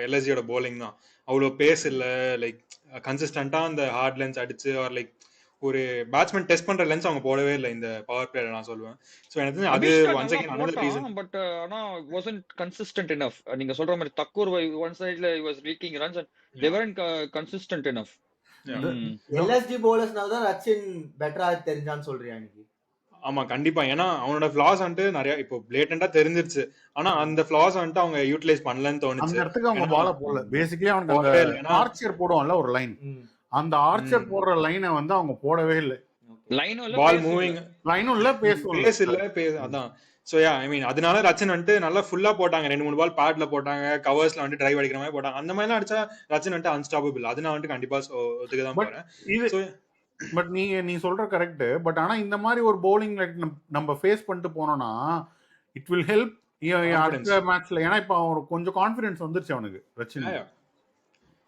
எல்எஸ்ஜியோட போலிங் தான். அவ்வளோ பேஸ் இல்லை, லைக் கன்சிஸ்டண்டா அந்த ஹார்ட் லென்ஸ் அடிச்சு ஆர் லைக் ஒரு பேட்ஸ்மேன் டெஸ்ட் பண்ற லென்ஸ் அவங்க போடவே இல்லை இந்த பவர் பிளேல நான் சொல்லுவேன். சோ எனக்கு அது one second another reason. But ஆனா wasn't consistent enough. நீங்க சொல்ற மாதிரி தக்கூர் ஒன் சைடுல was leaking runs and they weren't consistent enough. LSG bowlersனால தான் ரச்சின் பெட்டரா தெரிஞ்சான்னு சொல்றியா நீ? ஆமா கண்டிப்பா. ஏன்னா அவனோட ஃபிளாஸ் வந்துட்டு நிறைய இப்போ பிளேட்டண்டா தெரிஞ்சிருச்சு. ஆனா அந்த ஃபிளாஸ் வந்துட்டு அவங்க யூட்டிலைஸ் பண்ணலன்னு அந்த தோணுச்சு. இடத்துக்கு அவங்க ஏன்னா பால போடல. பேசிக்கலி அவனுக்கு அந்த போடவே இல்லை. ஏன்னா ஆர்ச்சர் போடுவான்ல ஒரு லைன், அந்த ஆர்ச்சர் போடுற லைனை வந்து அவங்க போடவே இல்லை. லைனும் இல்ல பால் பேஸும் இல்ல மூவிங் லைனும் இல்ல, பேசும் பேஸ் இல்ல அதான். சோ யா ஐ மீன் அதனால ரச்சன் வந்துட்டு நல்லா ஃபுல்லா போட்டாங்க. 2-3 பால் பேட்ல போட்டாங்க, கவர்ஸ்ல வந்து டிரைவ் அடிக்கிற மாதிரி போட்டாங்க. அந்த மாதிரிலாம் அடிச்சா ரச்சன் வந்துட்டு அன்ஸ்டாப்பபிள். அது நான் வந்துட்டு கண்டிப்பா ஒத்துக்க தான் பட் போறேன். இது சோ பட் நீ சொல்ற கரெக்ட். பட் ஆனா இந்த மாதிரி ஒரு பவுலிங் நம்ம ஃபேஸ் பண்ணிட்டு போனோம்னா இட் வில் ஹெல்ப் கான்ஃபிடன்ஸ் அடுத்த மேட்ச்ல. ஏன்னா இப்ப அவனுக்கு கொஞ்சம் கான்ஃபிடன்ஸ் வந்துருச்சு அவனுக்கு ரச்சின்.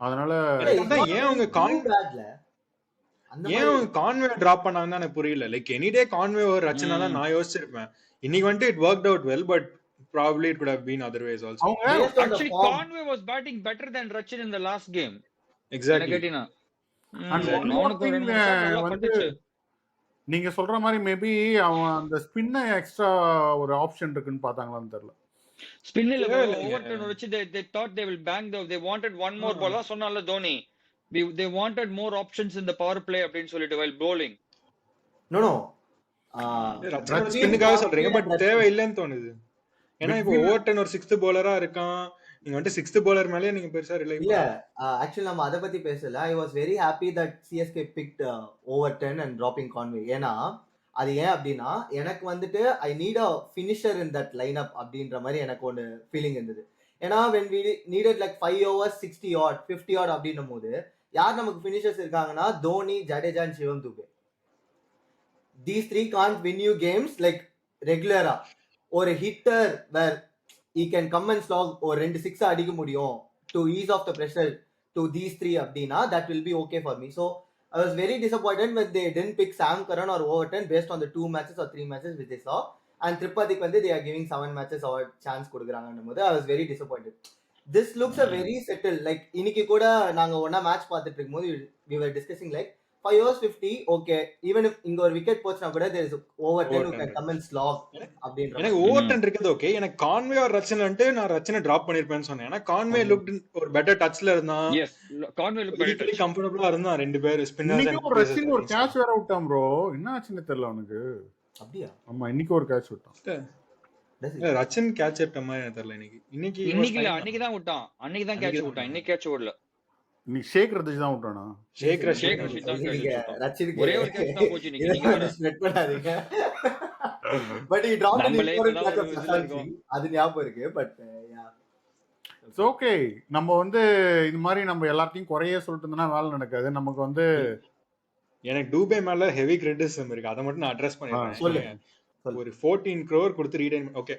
அதனால எனக்கு அதான் ஏன் அவங்க அந்த ஏன் அவங்க கான்வே டிராப் பண்ணாங்கன்னு எனக்கு புரியல. லைக் எனி டே கான்வே ஒரு ரச்சனா தான் நான் யோசிச்சிருப்பேன். இன்னைக்கு வந்துட்டு it worked out well, but probably it could have been otherwise also. அவங்க based on the actually form. Conway was batting better than Rachin in the last game. Exactly. கேட்டினா and one more அவனுக்கு thing, ரெண்டு மூணு shot நல்லா வந்து பட்டுச்சு. நீங்க சொல்ற மாதிரி மேபி அவன் அந்த ஸ்பின்ன எக்ஸ்ட்ரா ஒரு ஆப்ஷன் இருக்குன்னு பார்த்தாங்களான்னு தெரியல. ஸ்பின் இல்ல இல்ல, இல்ல. ஓவர் டர்ன் வச்சு they thought they will bang they wanted one more ball. சொன்னால Dhoni they wanted more options in the power play அப்படின்னு சொல்லிட்டு while bowling. no ரச்சனோட ஸ்பின்னுக்காக சொல்றீங்க, பட் தேவை இல்லைன்னு தோணுது. ஏன்னா இப்போ ஓவர்டன் ஒரு 6th bowler-ஆ இருக்கான். நீங்க வந்து 6th bowler மேலயே நீங்க பெருசா ரிலை இல்ல. ஆக்சுவலி நம்ம அத பத்தி பேசல. I was very happy that CSK picked Overton and dropping Conway. ஏன்னா அது ஏன் அப்படின்னா எனக்கு வந்துட்டு I need a finisher in that lineup அப்படின்ற மாதிரி எனக்கு ஒரு ஃபீலிங் இருந்தது. ஏன்னா when we needed like 5 overs 60 odd 50 odd அப்படின்னும் போது யார் நமக்கு ஃபினிஷர்ஸ் இருக்காங்கன்னா Dhoni, Jadeja and Sivam Dubey. These three can't win you games like regular-ஆ. ஒரு hitter where he can come and slog or 2 6 அடிக்க முடியும் to ease off the pressure to these three அப்படின்னா that will be okay for me. So I was very disappointed when they didn't pick Sam Curran or Overton based on the 2 matches or 3 matches which they saw, and Tripathi வந்து they are giving 7 matches or chance கொடுக்குறாங்கன்னும் போது I was very disappointed. This looks a very settled. Like இன்னைக்கு கூட நாங்க ஒண்ணா மேட்ச் பார்த்துட்டு இருக்கும்போது we were discussing like 5 overs 50 okay, even if இங்க ஒரு விக்கெட் போச்சுனா கூட there is Overton who can come and slog அப்படின்ற. எனக்கு ஓவர்டன் இருக்குது ஓகே. எனக்கு கான்வே ஆர் ரச்சன் வந்துட்டு நான் ரச்சனை டிராப் பண்ணிருப்பேன்னு சொன்னேன். ஏன்னா கான்வே லுக்ட் ஒரு பெட்டர் டச்ல இருந்தான். Yes, Conway looked better. Equally கம்ஃபர்ட்டபிளா இருந்தான் ரெண்டு பேர் ஸ்பின்னர்ஸ். இன்னைக்கு ஒரு ரச்சின் ஒரு கேட்ச் வேற விட்டான் ப்ரோ. என்ன ஆச்சுன்னு தெரியல அவனுக்கு. அப்படியா? ஆமா இன்னைக்கு ஒரு கேட்ச் விட்டான். ரச்சன் கேட்ச் எடுத்த மாதிரி எனக்கு தெரியல. இன்னைக்கு இல்ல அன்னைக்கு தான் விட்டான். அன்னைக்கு தான் கேட்ச் விட்டான். இன்னைக்கு கேட்ச் ஓடல. நீ ஷேக் ரதிஷ் தான் விட்டானா? ஷேக் ரஷீத் தான் ரச்சினுக்கு ஒரே ஒரு கேட்ச் தான் போச்சு இன்னைக்கு. நீங்க ஸ்ப்ரெட் பண்ணாதீங்க. பட் he dropped an நம்மளே important இப்பதான் catch ஒரு of இதுல Sushant Singh. அது ஞாபகம் இருக்கு. But it's okay. நம்ம வந்து இது மாதிரி நம்ம எல்லாத்தையும் குறைய சொல்லிட்டு இருந்தோம்னா வேலை நடக்காது. நமக்கு வந்து எனக்கு டூபே மேல ஹெவி கிரிட்டிசிசம் இருக்கு. அதை மட்டும் நான் அட்ரஸ் பண்ணிடுறேன். ஒரு 14 crore கொடுத்து ரீடைன் ஓகே.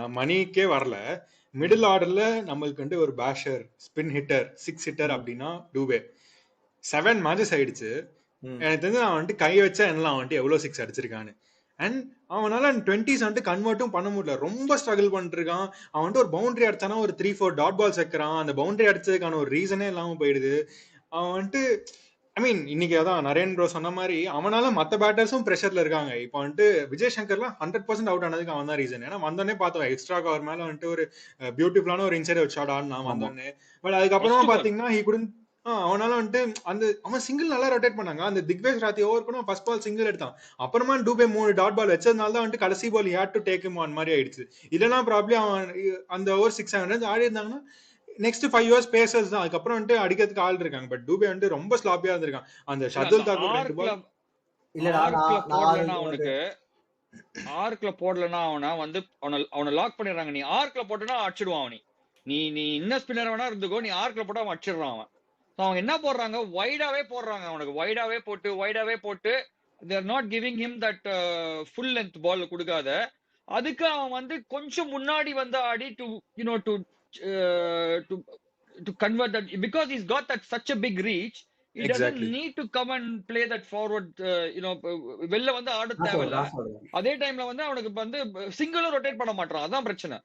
நான் மணிக்கே வரல. மிடில் ஆர்டர்ல நம்மளுக்கு வந்து ஒரு பேஷர், ஸ்பின் ஹிட்டர், 6 ஹிட்டர் அப்படின்னா டூபே 7 மேட்சஸ் ஆயிடுச்சு. எனக்கு தெரிஞ்சு நான் வந்துட்டு கை வச்சா என்ன வந்துட்டு எவ்வளவு 6 அடிச்சிருக்கான்னு. அண்ட் அவனால 20s வந்துட்டு கன்வெர்ட்டும் பண்ண முடியல. ரொம்ப ஸ்ட்ரகிள் பண்ணிட்டு இருக்கான். அவன் வந்துட்டு ஒரு பவுண்டரி அடிச்சானா ஒரு 3-4 டாட் பால்ஸ் வைக்கிறான். அந்த பவுண்டரி அடிச்சதுக்கான ஒரு ரீசனே இல்லாம போயிடுது. அவன் வந்துட்டு ஐ மீன் இன்னைக்கு அதான் நரேன் ப்ரோ சொன்ன மாதிரி அவனால மத்த பேட்டர்ஸும் பிரஷர்ல இருக்காங்க. இப்போ வந்துட்டு விஜய் சங்கர்லாம் 100% அவுட் ஆனதுக்கு அவன் தான் ரீசன். ஏன்னா வந்தோடனே பார்த்தோம் எக்ஸ்ட்ரா கவர் மேல வந்துட்டு ஒரு பியூட்டிஃபுல்லான ஒரு இன்சைட் அவுட் ஷாட் ஆடினான் வந்தோடனே. பட் அதுக்கப்புறமா பாத்தீங்கன்னா ஹி குடன் அவனால வந்துட்டு அந்த அவன் சிங்கிள் நல்லா ரொட்டேட் பண்ணாங்க. அந்த திக்வேஷ் ராத்தி ஓவர் கூட ஃபர்ஸ்ட் பால் சிங்கிள் எடுத்தான். அப்புறமா டூபே 3 டாட் பால் வச்சதுனால தான் வந்துட்டு கடைசி ball had to take him on மாதிரி ஆயிடுச்சு. இல்லைன்னா ப்ராப்ளம் அவன் அந்த ஓவர் 6-7 ரன்ஸ் ஆடி இருந்தாங்கன்னா நெக்ஸ்ட் 5 years பேசர்ஸ் தான். அதுக்கப்புறம் வந்துட்டு அடிக்கிறதுக்கு ஆள் இருக்காங்க. பட் டூபே வந்துட்டு ரொம்ப ஸ்லாப்பியா இருந்திருக்கான். அந்த ஷர்துல் தாக்கூர் 2 பால் அவனுக்கு ஆர்க்ல போடலன்னா அவனை வந்து அவனை லாக் பண்ணிடுறாங்க. நீ ஆர்க்ல போட்டனா அடிச்சிடுவான் அவனி. நீ இன்ன ஸ்பின்னர் வேணா இருந்துக்கோ, நீ ஆர்க்ல போட்டா அவன் அடிச்சிடுறான் அவன். அவங்க என்ன போடுறாங்க, வைடாவே போடுறாங்க. அவனுக்கு வைடாவே போட்டு they are not giving him that full length ball கொடுக்காத. அதுக்கு அவன் வந்து கொஞ்சம் முன்னாடி வந்து ஆடி to you know to convert that, because he's got that such a big reach. He doesn't need to come and play that forward வெளில வந்து ஆட தேவையில்ல. அதே டைம்ல வந்து அவனுக்கு வந்து சிங்கிளும் ரொட்டேட் பண்ண மாட்டான். அதான் பிரச்சனை.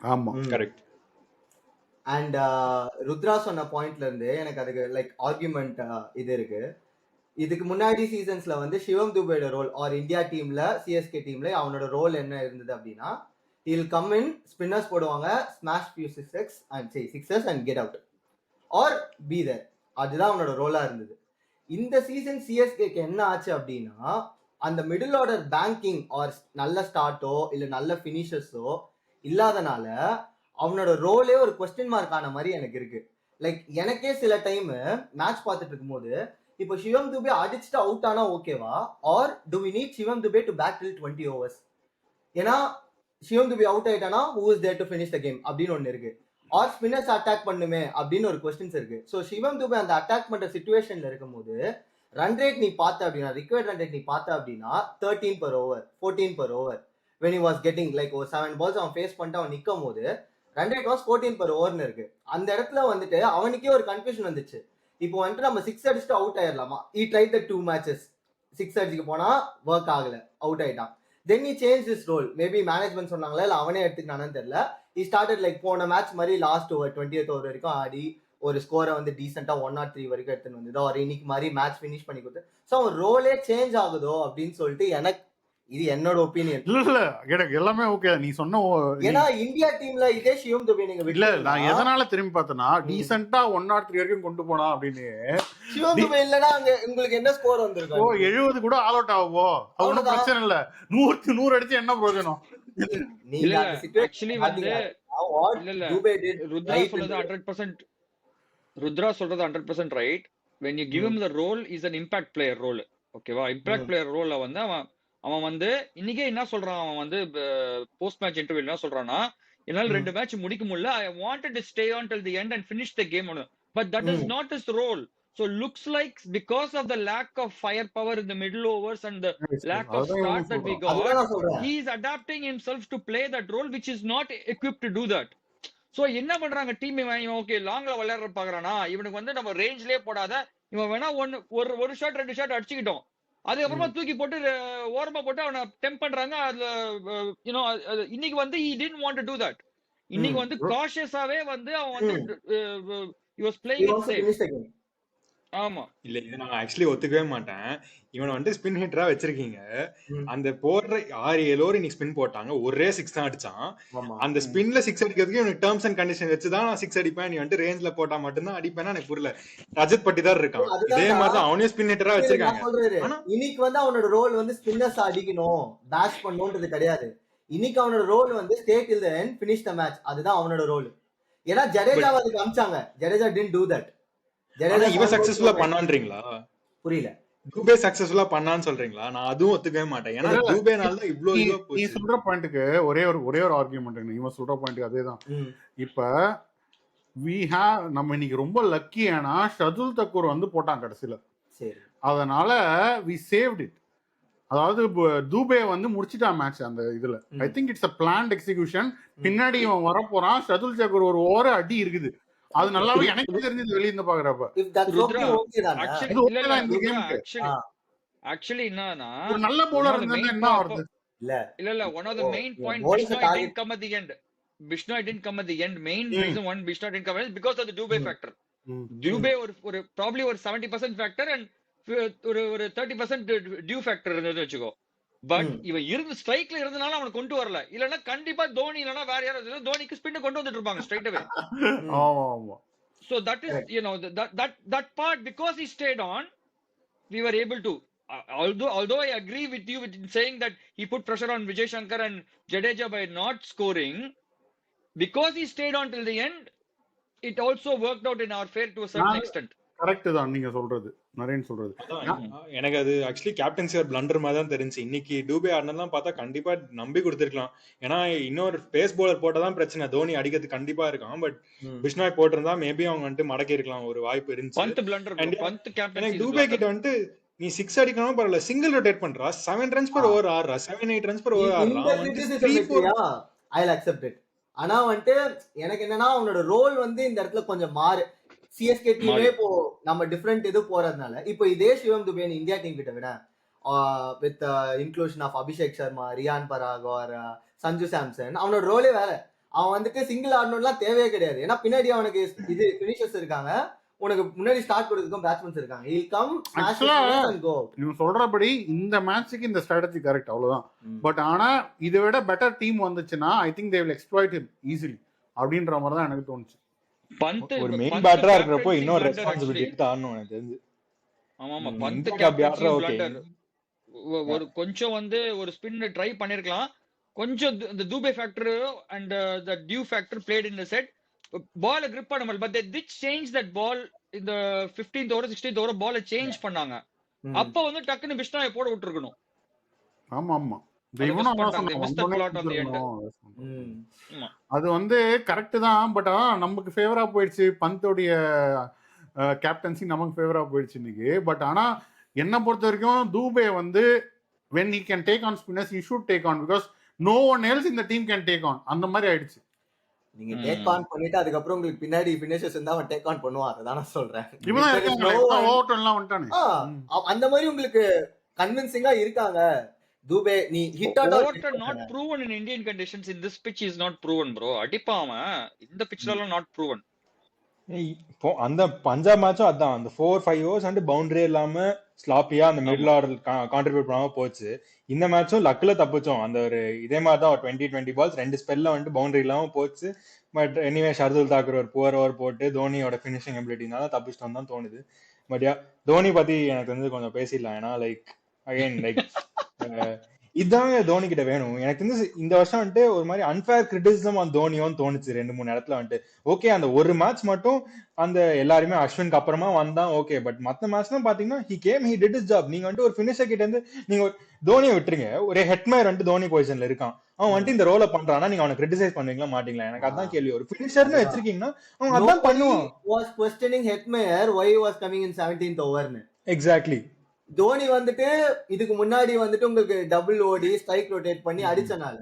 ஆமா கரெக்ட். அண்ட் ருத்ரா சொன்ன பாயிண்ட்ல இருந்து எனக்கு அதுக்கு லைக் ஆர்குமெண்ட் இது இருக்கு. இதுக்கு முன்னாடி சீசன்ஸ்ல வந்து சிவம் துபேயோட ரோல் ஆர் இந்தியா டீம்ல சிஎஸ்கே டீம்ல அவனோட ரோல் என்ன இருந்தது அப்படின்னா he'll come in, spinners போடுவாங்க, smash few sixes and get out or be there. அதுதான் அவனோட ரோலா இருந்தது. இந்த சீசன் சிஎஸ்கேக்கு என்ன ஆச்சு அப்படின்னா அந்த மிடில் ஆர்டர் பேங்கிங் ஆர் நல்ல ஸ்டார்ட்டோ இல்ல நல்ல ஃபினிஷர்ஸோ இல்லாதனால அவனோட ரோலே ஒரு கொஸ்டின் மார்க் ஆன மாதிரி எனக்கு இருக்கு. லைக் எனக்கே சில டைம் மேட்ச் பார்த்துட்டு இருக்கும்போது இப்போ சிவம் துபே அடிச்சுட்டு அவுட் ஆனா ஓகேவா, or do we need Shivam Dube to bat till 20 overs? ஏன்னா சிவம் துபே அவுட் ஆயிட்டானா who is there to finish the game அப்படின்னு ஒன்னு இருக்கு, ஆர் ஸ்பின்னர்ஸ் அட்டாக் பண்ணுமே அப்படின்னு ஒரு கொஸ்டின்ஸ் இருக்கு. ஸோ சிவம் துபே அந்த அட்டாக் பண்ற சிச்சுவேஷன்ல இருக்கும்போது ரன் ரேட் நீ பார்த்த அப்படின்னா, ரிக்வயர்ட் ரன் ரேட் நீ பார்த்த அப்படின்னா 13 per over 14 per over when he was getting like ஒரு 7 balls அவன் ஃபேஸ் பண்ணிட்டு அவன் நிற்கும் போது run rate was 14 per over இருக்கு. அந்த இடத்துல வந்துட்டு அவனுக்கே ஒரு கன்ஃபியூஷன் வந்துச்சு. இப்போ வந்துட்டு நம்ம 6 அடிச்சுட்டு அவுட் ஆயிடலாமா, he tried the 2 matches 6 அடிச்சுக்கு போனா ஒர்க் ஆகல, அவுட் ஆயிட்டான். Then he changed his role, maybe management சொன்னாங்களா இல்ல அவனே எடுத்துக்கினானு தெரியல. he started like போன மேட்ச் மாதிரி லாஸ்ட் ஓவர் 20th over வரைக்கும் ஆடி ஒரு ஸ்கோரை வந்து டீசெண்டா 103 வரைக்கும் எடுத்துன்னு வந்ததோ, ஒரு இன்னைக்கு மாதிரி மேட்ச் ஃபினிஷ் பண்ணி கொடுத்து. ஸோ அவன் ரோலே சேஞ்ச் ஆகுதோ அப்படின்னு சொல்லிட்டு எனக்கு இது என்னோட ஒப்பீனியன். இல்ல எனக்கு எல்லாமே ஓகே நீ சொன்ன. ஏன்னா இந்தியா டீம்ல இதே சிவம் துபே நீங்க இல்ல நான் எதனால திரும்பி பார்த்தேன்னா டீசெண்டா 103 வரைக்கும் கொண்டு போனா அப்படின்னு. சிவம் துபே இல்லனா அங்க உங்களுக்கு என்ன ஸ்கோர் வந்திருக்கும்? 70 கூட ஆல் அவுட் ஆகுமோ, அது ஒன்றும் பிரச்சனை இல்ல. 100 அடிச்சு என்ன பிரயோஜனம்? இல்ல ஆக்சுவலி வந்து இல்ல ருத்ரா சொல்றது 100% ருத்ரா சொல்றது 100% right. when you give him the role is an impact player role. ஓகேவா, இம்பாக்ட் பிளேயர் ரோல்ல வந்து அவன் வந்து இன்னைக்கே என்ன சொல்றான், அவன் வந்து போஸ்ட் மேட்ச் இன்டர்வியூ என்ன சொல்றான்னா, என்னால 2 மேட்ச் முடிக்க முடியல, I wanted to stay on till the end and finish the game, but that is not his role. So looks like because of the lack of firepower in the middle overs and the lack of start that we got, he is adapting himself to play that role which is not equipped to do that. So என்ன பண்றாங்க டீம், இவன் ஓகே லாங்ல விளையாடுற பாக்குறானா, இவனுக்கு வந்து நம்ம ரேஞ்ச்லயே போடாத, இவன் வேணா ஒரு ஷாட் 2 ஷாட் அடிச்சுக்கிட்டோம், அதுக்கப்புறமா தூக்கி போட்டு ஓரமா போட்டு அவனை டெம்ப் பண்றாங்க. அதுல இன்னைக்கு வந்து he didn't want to do that. இன்னைக்கு வந்து காஷியஸாவே வந்து அவன் வந்து he was playing it safe. ஆமா இல்ல இது நான் ஆக்சுவலி ஒத்துக்கவே மாட்டேன். இவனை வந்து ஸ்பின் ஹிட்டரா வச்சிருக்கீங்க, அந்த போடுற 6-7 ஓவர் இன்னைக்கு ஸ்பின் போட்டாங்க, ஒரே 6 தான் அடிச்சான். அந்த ஸ்பின்ல 6 அடிக்கிறதுக்கு இவனுக்கு டேர்ம்ஸ் அண்ட் கண்டிஷன் வச்சுதான் நான் 6 அடிப்பேன், நீ வந்து ரேஞ்ச்ல போட்டா மட்டும்தான் அடிப்பேன்னா எனக்கு புரியல. ரஜத் பட்டிதார் இருக்கான், இதே மாதிரிதான் அவனையும் ஸ்பின் ஹிட்டரா வச்சிருக்காங்க. இன்னைக்கு வந்து அவனோட ரோல் வந்து ஸ்பின்னர்ஸ் அடிக்கணும் பேஷ் பண்ணணும்ன்றது கிடையாது. இன்னைக்கு அவனோட ரோல் வந்து stay till the end finish the match, அதுதான் அவனோட ரோல். ஏன்னா ஜடேஜா அதுக்கு அம்சாங்க, ஜடேஜா didn't do that. இவன் சக்சஸ்ஃபுல்லா பண்ணான்றீங்களா? புரியல. துபே சக்சஸ்ஃபுல்லா பண்ணான்னு சொல்றீங்களா? நான் அதுவும் ஒத்துக்கவே மாட்டேன். ஏன்னா துபேனால தான் இவ்ளோ இதுவா போச்சு. நீ சொல்ற பாயிண்ட்க்கு ஒரே ஒரு ஆர்குமெண்ட், இவன் சொல்ற பாயிண்ட்க்கு அதேதான். இப்ப நம்ம இன்னைக்கு ரொம்ப லக்கி, ஏன்னா ஷதுல் தக்கூர் வந்து போட்டான் கடைசியில, அதனால வி சேவ்ட் இட். அதாவது துபே வந்து முடிச்சிட்டான் மேட்ச் அந்த இதுல. I think it's a planned execution. பின்னாடி இவன் வர போறான், ஷதுல் தக்கூர் ஒரு ஓவர் அடி இருக்குது, அது நல்லாவே எனக்கு தெரிஞ்சது வெளிய இருந்து பாக்குறப்ப. ஆக்சுவலி என்னன்னா ஒரு நல்ல பவுலர் இருந்தா என்ன ஆகுது? இல்ல one of the main point Bishnoi didn't come at the end. Bishnoi didn't come at the end. Main reason one Bishnoi didn't come is because of the Dubey factor. Dubey ஒரு probably ஒரு 70% factor and ஒரு 30% due factor இருந்தது வெச்சுக்கோ. பட் இவன் இருந்து ஸ்ட்ரைக்ல இருந்தனால அவனை கொண்டு வரல, இல்லன்னா கண்டிப்பா தோனி இல்லனா வேற யாராவது தோனிக்கு ஸ்பின் கொண்டு வந்துட்டு இருப்பாங்க ஸ்ட்ரைட் அவே. ஆமா. So that is that part because he stayed on, we were able to although I agree with you with saying that he put pressure on Vijay Shankar and Jadeja by not scoring, because he stayed on till the end, it also worked out in our favor to a certain extent. Correct தான் நீங்க சொல்றது, நரேன் சொல்றது. எனக்கு அது ஆக்சுவலி கேப்டன்சி ஒரு பிளண்டர் மாதிரி தான் தெரிஞ்சு. இன்னைக்கு டூபே ஆடினதான் பார்த்தா கண்டிப்பா நம்பி கொடுத்துருக்கலாம். ஏன்னா இன்னொரு பேஸ் பவுலர் போட்டதான் பிரச்சனை, தோனி அடிக்கிறது கண்டிப்பா இருக்கான். பட் பிஷ்னாய் போட்டிருந்தா மேபி அவங்க வந்துட்டு மடக்கி இருக்கலாம், ஒரு வாய்ப்பு இருந்துச்சு. டூபே கிட்ட வந்துட்டு நீ 6 அடிக்கணும் பரவாயில்ல, சிங்கிள் ரொட்டேட் பண்றா, 7 runs per over ஆடுறா, 7-8 runs per over ஆடுறா. I'll accept it. ஆனா வந்துட்டு எனக்கு என்னன்னா அவனோட ரோல் வந்து இந்த இடத்துல கொஞ்சம் மாறு. சிஎஸ்கே டீமே இப்போ நம்ம டிஃபரெண்ட் இது போறதுனால இப்போ இதே சிவம் துபே இந்தியா டீம் கிட்ட விட with inclusion of Abhishek Sharma, Riyan Parag or Sanju Samson, அவனோட ரோலே வேற. அவன் வந்துட்டு சிங்கிள் ஆடணும்லாம் தேவையே கிடையாது, ஏன்னா பின்னாடி அவனுக்கு இது ஃபினிஷர்ஸ் இருக்காங்க, உனக்கு முன்னாடி ஸ்டார்ட் கொடுக்கிறதுக்கும் பேட்ஸ்மேன்ஸ் இருக்காங்க. ஹி வில் கம் அண்ட் கோ. நீங்க சொல்றபடி இந்த மேட்ச்க்கு இந்த ஸ்ட்ராட்டஜி கரெக்ட், அவ்வளவுதான். பட் ஆனா இதை விட பெட்டர் டீம் வந்துச்சுன்னா I think they will exploit him easily அப்படின்ற மாதிரி தான் எனக்கு தோணுச்சு. ஒரு மெயின் பேட்டரா இருக்கறப்போ இன்னொரு ரெஸ்பான்சிபிலிட்டி எடுத்து ஆடணும் எனக்கு தெரிஞ்சு. ஆமாமா, பந்த் கேப்டன்சி பிளண்டர் ஒரு கொஞ்சம் வந்து ஒரு ஸ்பின் ட்ரை பண்ணிருக்கலாம். கொஞ்சம் இந்த Dube factor and the dew factor played in the set. Ball grip பண்ண முடியல. But they did change that ball இந்த 15th ஓவர் 16th ஓவர் பால் சேஞ்ச் பண்ணாங்க. அப்ப வந்து டக்குன்னு பிஷ்னாயை போட விட்டுருக்கணும். ஆமா ஆமா அதை மிஸ் இவனும் பண்ணிட்டாங்க. They missed the plot on the end. ஆமா. அது வந்து கரெக்ட் தான். பட் நமக்கு ஃபேவரா போயிடுச்சு. பந்தோடைய கேப்டன்சி நமக்கு ஃபேவரா போயிடுச்சு இன்னைக்கு. பட் ஆனா என்ன பொறுத்த வரைக்கும் தூபே வந்து when he can take on spinners he should take on because no one else in the team can take on. அந்த மாதிரி ஆயிடுச்சு. நீங்க டேக் ஆன் பண்ணிட்டு அதுக்கப்புறம் உங்களுக்கு பின்னாடி ஃபினிஷர்ஸ் இருந்தா அவன் டேக் ஆன் பண்ணுவான். அதான் நான் சொல்றேன். இவன் இருக்காங்க ஓவர்டர்ன்லாம் வந்துட்டானே. அந்த மாதிரி உங்களுக்கு கன்வின்சிங்கா இருக்காங்க. தூபே நீ hit out Overton not proven in Indian conditions. In this pitch is not proven, bro. அடிப்பான் அவன். இந்த பிட்ச்ல எல்லாம் not proven. இப்போ அந்த பஞ்சாப் மேட்சும் அதான், அந்த 4-5 ஓவர்ஸ் வந்து பவுண்டரி இல்லாம ஸ்லாப்பியா அந்த மிடில் ஆர்டர் கான்ட்ரிபியூட் பண்ணாம போச்சு. இந்த மேட்சும் லக்ல தப்பிச்சோம். அந்த ஒரு இதே மாதிரி தான் 20 பால்ஸ் 2 ஸ்பெல்ல வந்து பவுண்டரி இல்லாம போச்சு. பட் எனிவே ஷர்துல் தாக்கூர் ஒரு புவர் ஓவர் போட்டு தோனியோட ஃபினிஷிங் எபிலிட்டினால தப்பிச்சிட்டோம் தான் தோணுது. பட் தோனி பத்தி எனக்கு வந்து கொஞ்சம் பேசிடலாம். ஏன்னா லைக் அகைன் லைக் இதாங்க தோனி கிட்ட வேணும். எனக்கு வந்து இந்த வருஷம் வந்துட்டு ஒரு மாதிரி அன்ஃபேர் கிரிட்டிசிசம் ஆன் தோனியோன்னு தோணுச்சு 2-3 இடத்துல வந்துட்டு. ஓகே அந்த ஒரு மேட்ச் மட்டும் அந்த எல்லாருமே அஸ்வினுக்கு அப்புறமா வந்தான் ஓகே. பட் மத்த மேட்ச்லாம் பாத்தீங்கன்னா he came he did his job. நீங்க வந்துட்டு ஒரு ஃபினிஷர் கிட்ட இருந்து நீங்க தோனியை விட்டுருங்க, ஒரு ஹெட்மேயர் வந்துட்டு தோனி பொசிஷன்ல இருக்கான், அவன் வந்துட்டு இந்த ரோலை பண்றானா நீங்க அவனை கிரிட்டிசைஸ் பண்ணுவீங்களா மாட்டீங்களா? எனக்கு அதான் கேள்வி. ஒரு ஃபினிஷர்னு வச்சிருக்கீங்கன்னா அவன் அதான் பண்ணுவான். was questioning Hetmeyer why he was coming in 17th over னு. எக்ஸாக்ட்லி. தோனி வந்துட்டு இதுக்கு முன்னாடி வந்துட்டு உங்களுக்கு டபுள் ஓடி ஸ்ட்ரைக் ரொட்டேட் பண்ணி அடிச்சனால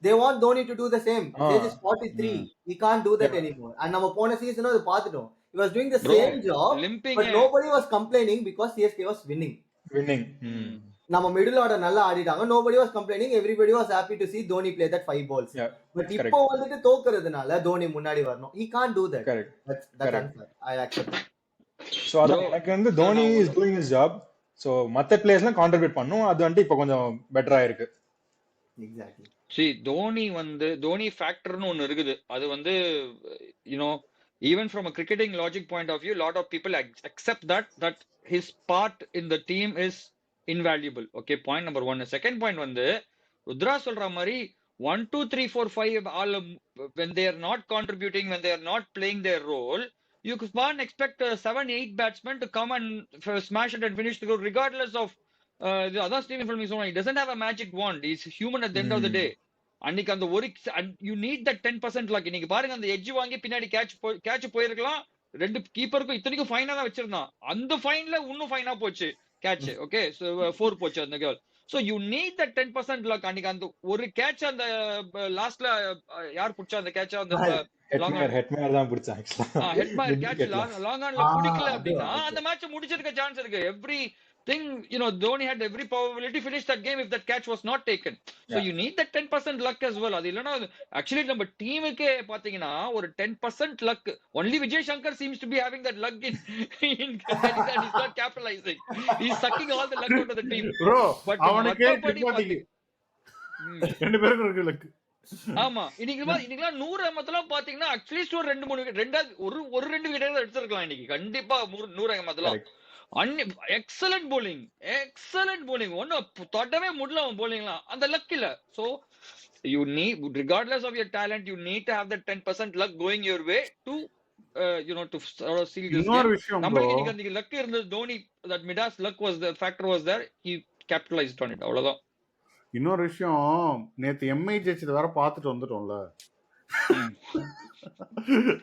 they want Dhoni to do the same. Stage is 43. He can't do that anymore. And நம்ம போன சீசனும் அது பார்த்துட்டோம். He was doing the same job, but nobody was complaining because CSK was winning. நம்ம மிடில் ஆர்டர் நல்லா ஆடிட்டாங்க. nobody was complaining. Everybody was happy to see Dhoni play that 5 balls. But இப்போ வந்துட்டு தோக்குறதுனால தோனி முன்னாடி வரணும். He can't do that. That's unfair. I accept. So எனக்கு வந்து Dhoni is doing his job. So மத்த பிளேயர்ஸ்லாம் கான்ட்ரிபியூட் பண்ணும். அது வந்து இப்போ கொஞ்சம் பெட்டரா இருக்கு. Exactly. See தோனி வந்து தோனி ஃபேக்டர்னு ஒன்னு இருக்குது. அது வந்து you know even from a cricketing logic point of view lot of people accept that his part in the team is invaluable. Okay, point number 1. Second point வந்து ருத்ரா சொல்ற மாதிரி 1 2 3 4 5 all when they are not contributing, when they are not playing their role, you can't expect 7-8 batsmen to come and smash it and finish the goal regardless of the other Stephen Fleming. He doesn't have a magic wand. He's human at the end of the day. அன்னைக்கு அந்த ஒரு you need that 10% luck. இன்னைக்கு பாருங்க அந்த எட்ஜ் வாங்கி பின்னாடி கேட்ச் போயிருக்கலாம். 2 கீப்பருக்கும் இத்தனைக்கும் ஃபைனா தான் வச்சிருந்தான். அந்த ஃபைன்ல இன்னும் ஃபைனா போச்சு கேட்ச். ஓகே, 4 போச்சு அந்த girl. So you need that 10% luck. அன்னைக்கு அந்த ஒரு கேட்ச் அந்த லாஸ்ட்ல யார் புடிச்சா அந்த கேட்ச் அந்த ஹெட்மேயர் தான் புடிச்சான் ஆக்சுவலா. ஹெட்மேயர் கேட்ச் லாங் ஆன்ல பிடிக்கல அப்படினா அந்த மேட்ச் முடிச்சிருக்க சான்ஸ் இருக்கு. everything Dhoni had every probability finish that game if that catch was not taken. So you need that 10% luck as well. அது இல்லனா actually நம்ம டீமுக்கே பாத்தீங்கன்னா ஒரு 10% luck. only Vijay Shankar seems to be having that luck in that he's not capitalizing. He's sucking all the luck out of the team. bro but அவனுக்கே டிபாட்டிக்கு ரெண்டு பேருக்கு இருக்கு luck. ஆமா, இன்னைக்கு 100 அகமதெல்லாம் பாத்தீங்கன்னா அட்லீஸ்ட் ஒரு 2-3 விக்கெட் ஒரு 2 விக்கெட் எடுத்துக்கலாம் இன்னைக்கு கண்டிப்பா 100 அகமதெல்லாம். எக்ஸலன்ட் bowling ஒன்னு தொடவே முடியல அவன் bowlingலாம். அந்த லக் இல்ல. So you need, regardless of your talent, you need to have that 10% luck going your way to to sort of seal this game. நம்மளுக்கு இன்னைக்கு அந்த லக் இருந்தது. Dhoni that Midas luck was the factor was there. He capitalized on it. அவ்வளவுதான். இன்னொரு விஷயம், நேத்து எம்ஐ ஜெயிச்சது வேற பாத்துட்டு வந்துட்டோம்ல.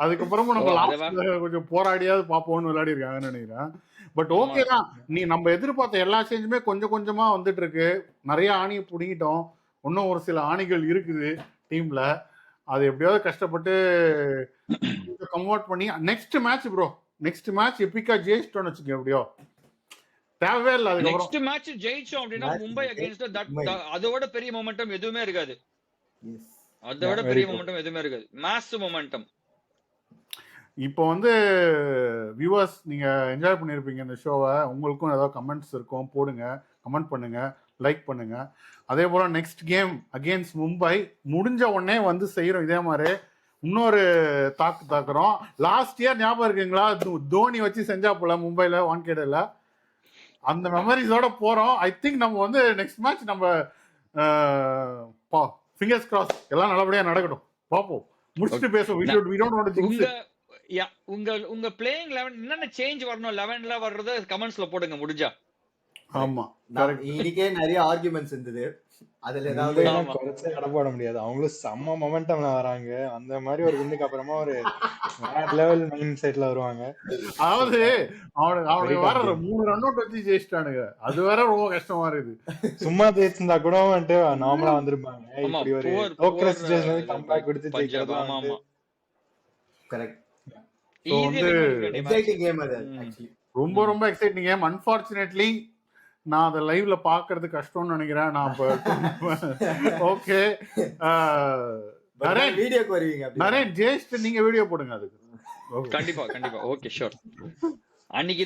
அதுக்கப்புறமும் நம்ம கொஞ்சம் போராடியாவது பாப்போம்னு விளையாடி இருக்காங்கன்னு நினைக்கிறேன். பட் ஓகே தான். நம்ம எதிர்பார்த்த எல்லா சேஞ்சுமே கொஞ்சம் கொஞ்சமா வந்துட்டு இருக்கு. நிறைய ஆணியை புடிங்கிட்டோம். இன்னும் ஒரு சில ஆணிகள் இருக்குது டீம்ல. அது எப்படியாவது கஷ்டப்பட்டு கன்வெர்ட் பண்ணி நெக்ஸ்ட் மேட்ச் எபிக்கா ஜெயிச்சிட்டோம்னு வச்சுக்கோங்க. எப்படியோ தேவையே இல்ல. நெக்ஸ்ட் மேட்ச் ஜெயிச்சோம் அப்படின்னா மும்பை அகைன்ஸ்ட் அதோட பெரிய மொமெண்டம் எதுவுமே இருக்காது. அதோட பெரிய மொமெண்டம் எதுவுமே இருக்காது. Mass momentum. இப்போ வந்து வியூவர்ஸ் நீங்க என்ஜாய் பண்ணிருப்பீங்க இந்த ஷோவை. உங்களுக்கும் ஏதாவது கமெண்ட்ஸ் இருக்கும், போடுங்க, கமெண்ட் பண்ணுங்க, லைக் பண்ணுங்க. அதே போல நெக்ஸ்ட் கேம் அகேன்ஸ்ட் மும்பை முடிஞ்ச உடனே வந்து செய்யறோம் இதே மாதிரி இன்னொரு தாக்குறோம். லாஸ்ட் இயர் ஞாபகம் இருக்குங்களா? தோனி வச்சு செஞ்சா போல மும்பைல வான்கேடல அந்த மெமரிஸோட போறோம். ஐ திங்க் நம்ம வந்து நெக்ஸ்ட் மேட்ச் நம்ம ஃபிங்கர்ஸ் கிராஸ் எல்லாம் நல்லபடியா நடக்கட்டும். பாப்போம், முடிச்சுட்டு பேசுவோம். we don't want to jinx உங்க it. உங்க பிளேயிங் 11 என்னென்ன சேஞ்ச் வரணும் 11ல வர்றது கமெண்ட்ஸ்ல போடுங்க முடிஞ்சா. ஆமா, இன்னைக்கே நிறைய ஆர்குமெண்ட்ஸ் இருந்தது. அதுல ஏதாவது குறைச்சே எடை போட முடியாது. அவங்களும் செம்ம மொமெண்டம்ல வராங்க. அந்த மாதிரி ஒரு வின்னுக்கு அப்புறமா ஒரு வேற லெவல் மைண்ட் செட்ல வருவாங்க. அதாவது அவனுக்கு வேற 3 ரன் அவுட் வச்சு ஜெயிச்சிட்டானுங்க. அது வேற ரொம்ப கஷ்டமா இருக்குது. சும்மா ஜெயிச்சிருந்தா கூட வந்துட்டு நார்மலா வந்திருப்பாங்க. இப்படி ஒரு லோக்கல் சிச்சுவேஷன்ல கம்பேக் கொடுத்து ஜெயிக்கிறது கரெக்ட். எக்ஸைட்டிங் கேம் அது. ரொம்ப ரொம்ப எக்ஸைட்டிங் கேம். அன்பார்ச்சுனேட்லி நான் அதை லைவ்ல பாக்குறது கஷ்டம்னு நினைக்கிறேன். நான் ஓகே நரேன் வீடியோக்கு வருவீங்க. நரேன் ஜெயிச்சிட்டு நீங்க வீடியோ போடுங்க அதுக்கு. கண்டிப்பா. Okay sure. அன்னைக்கு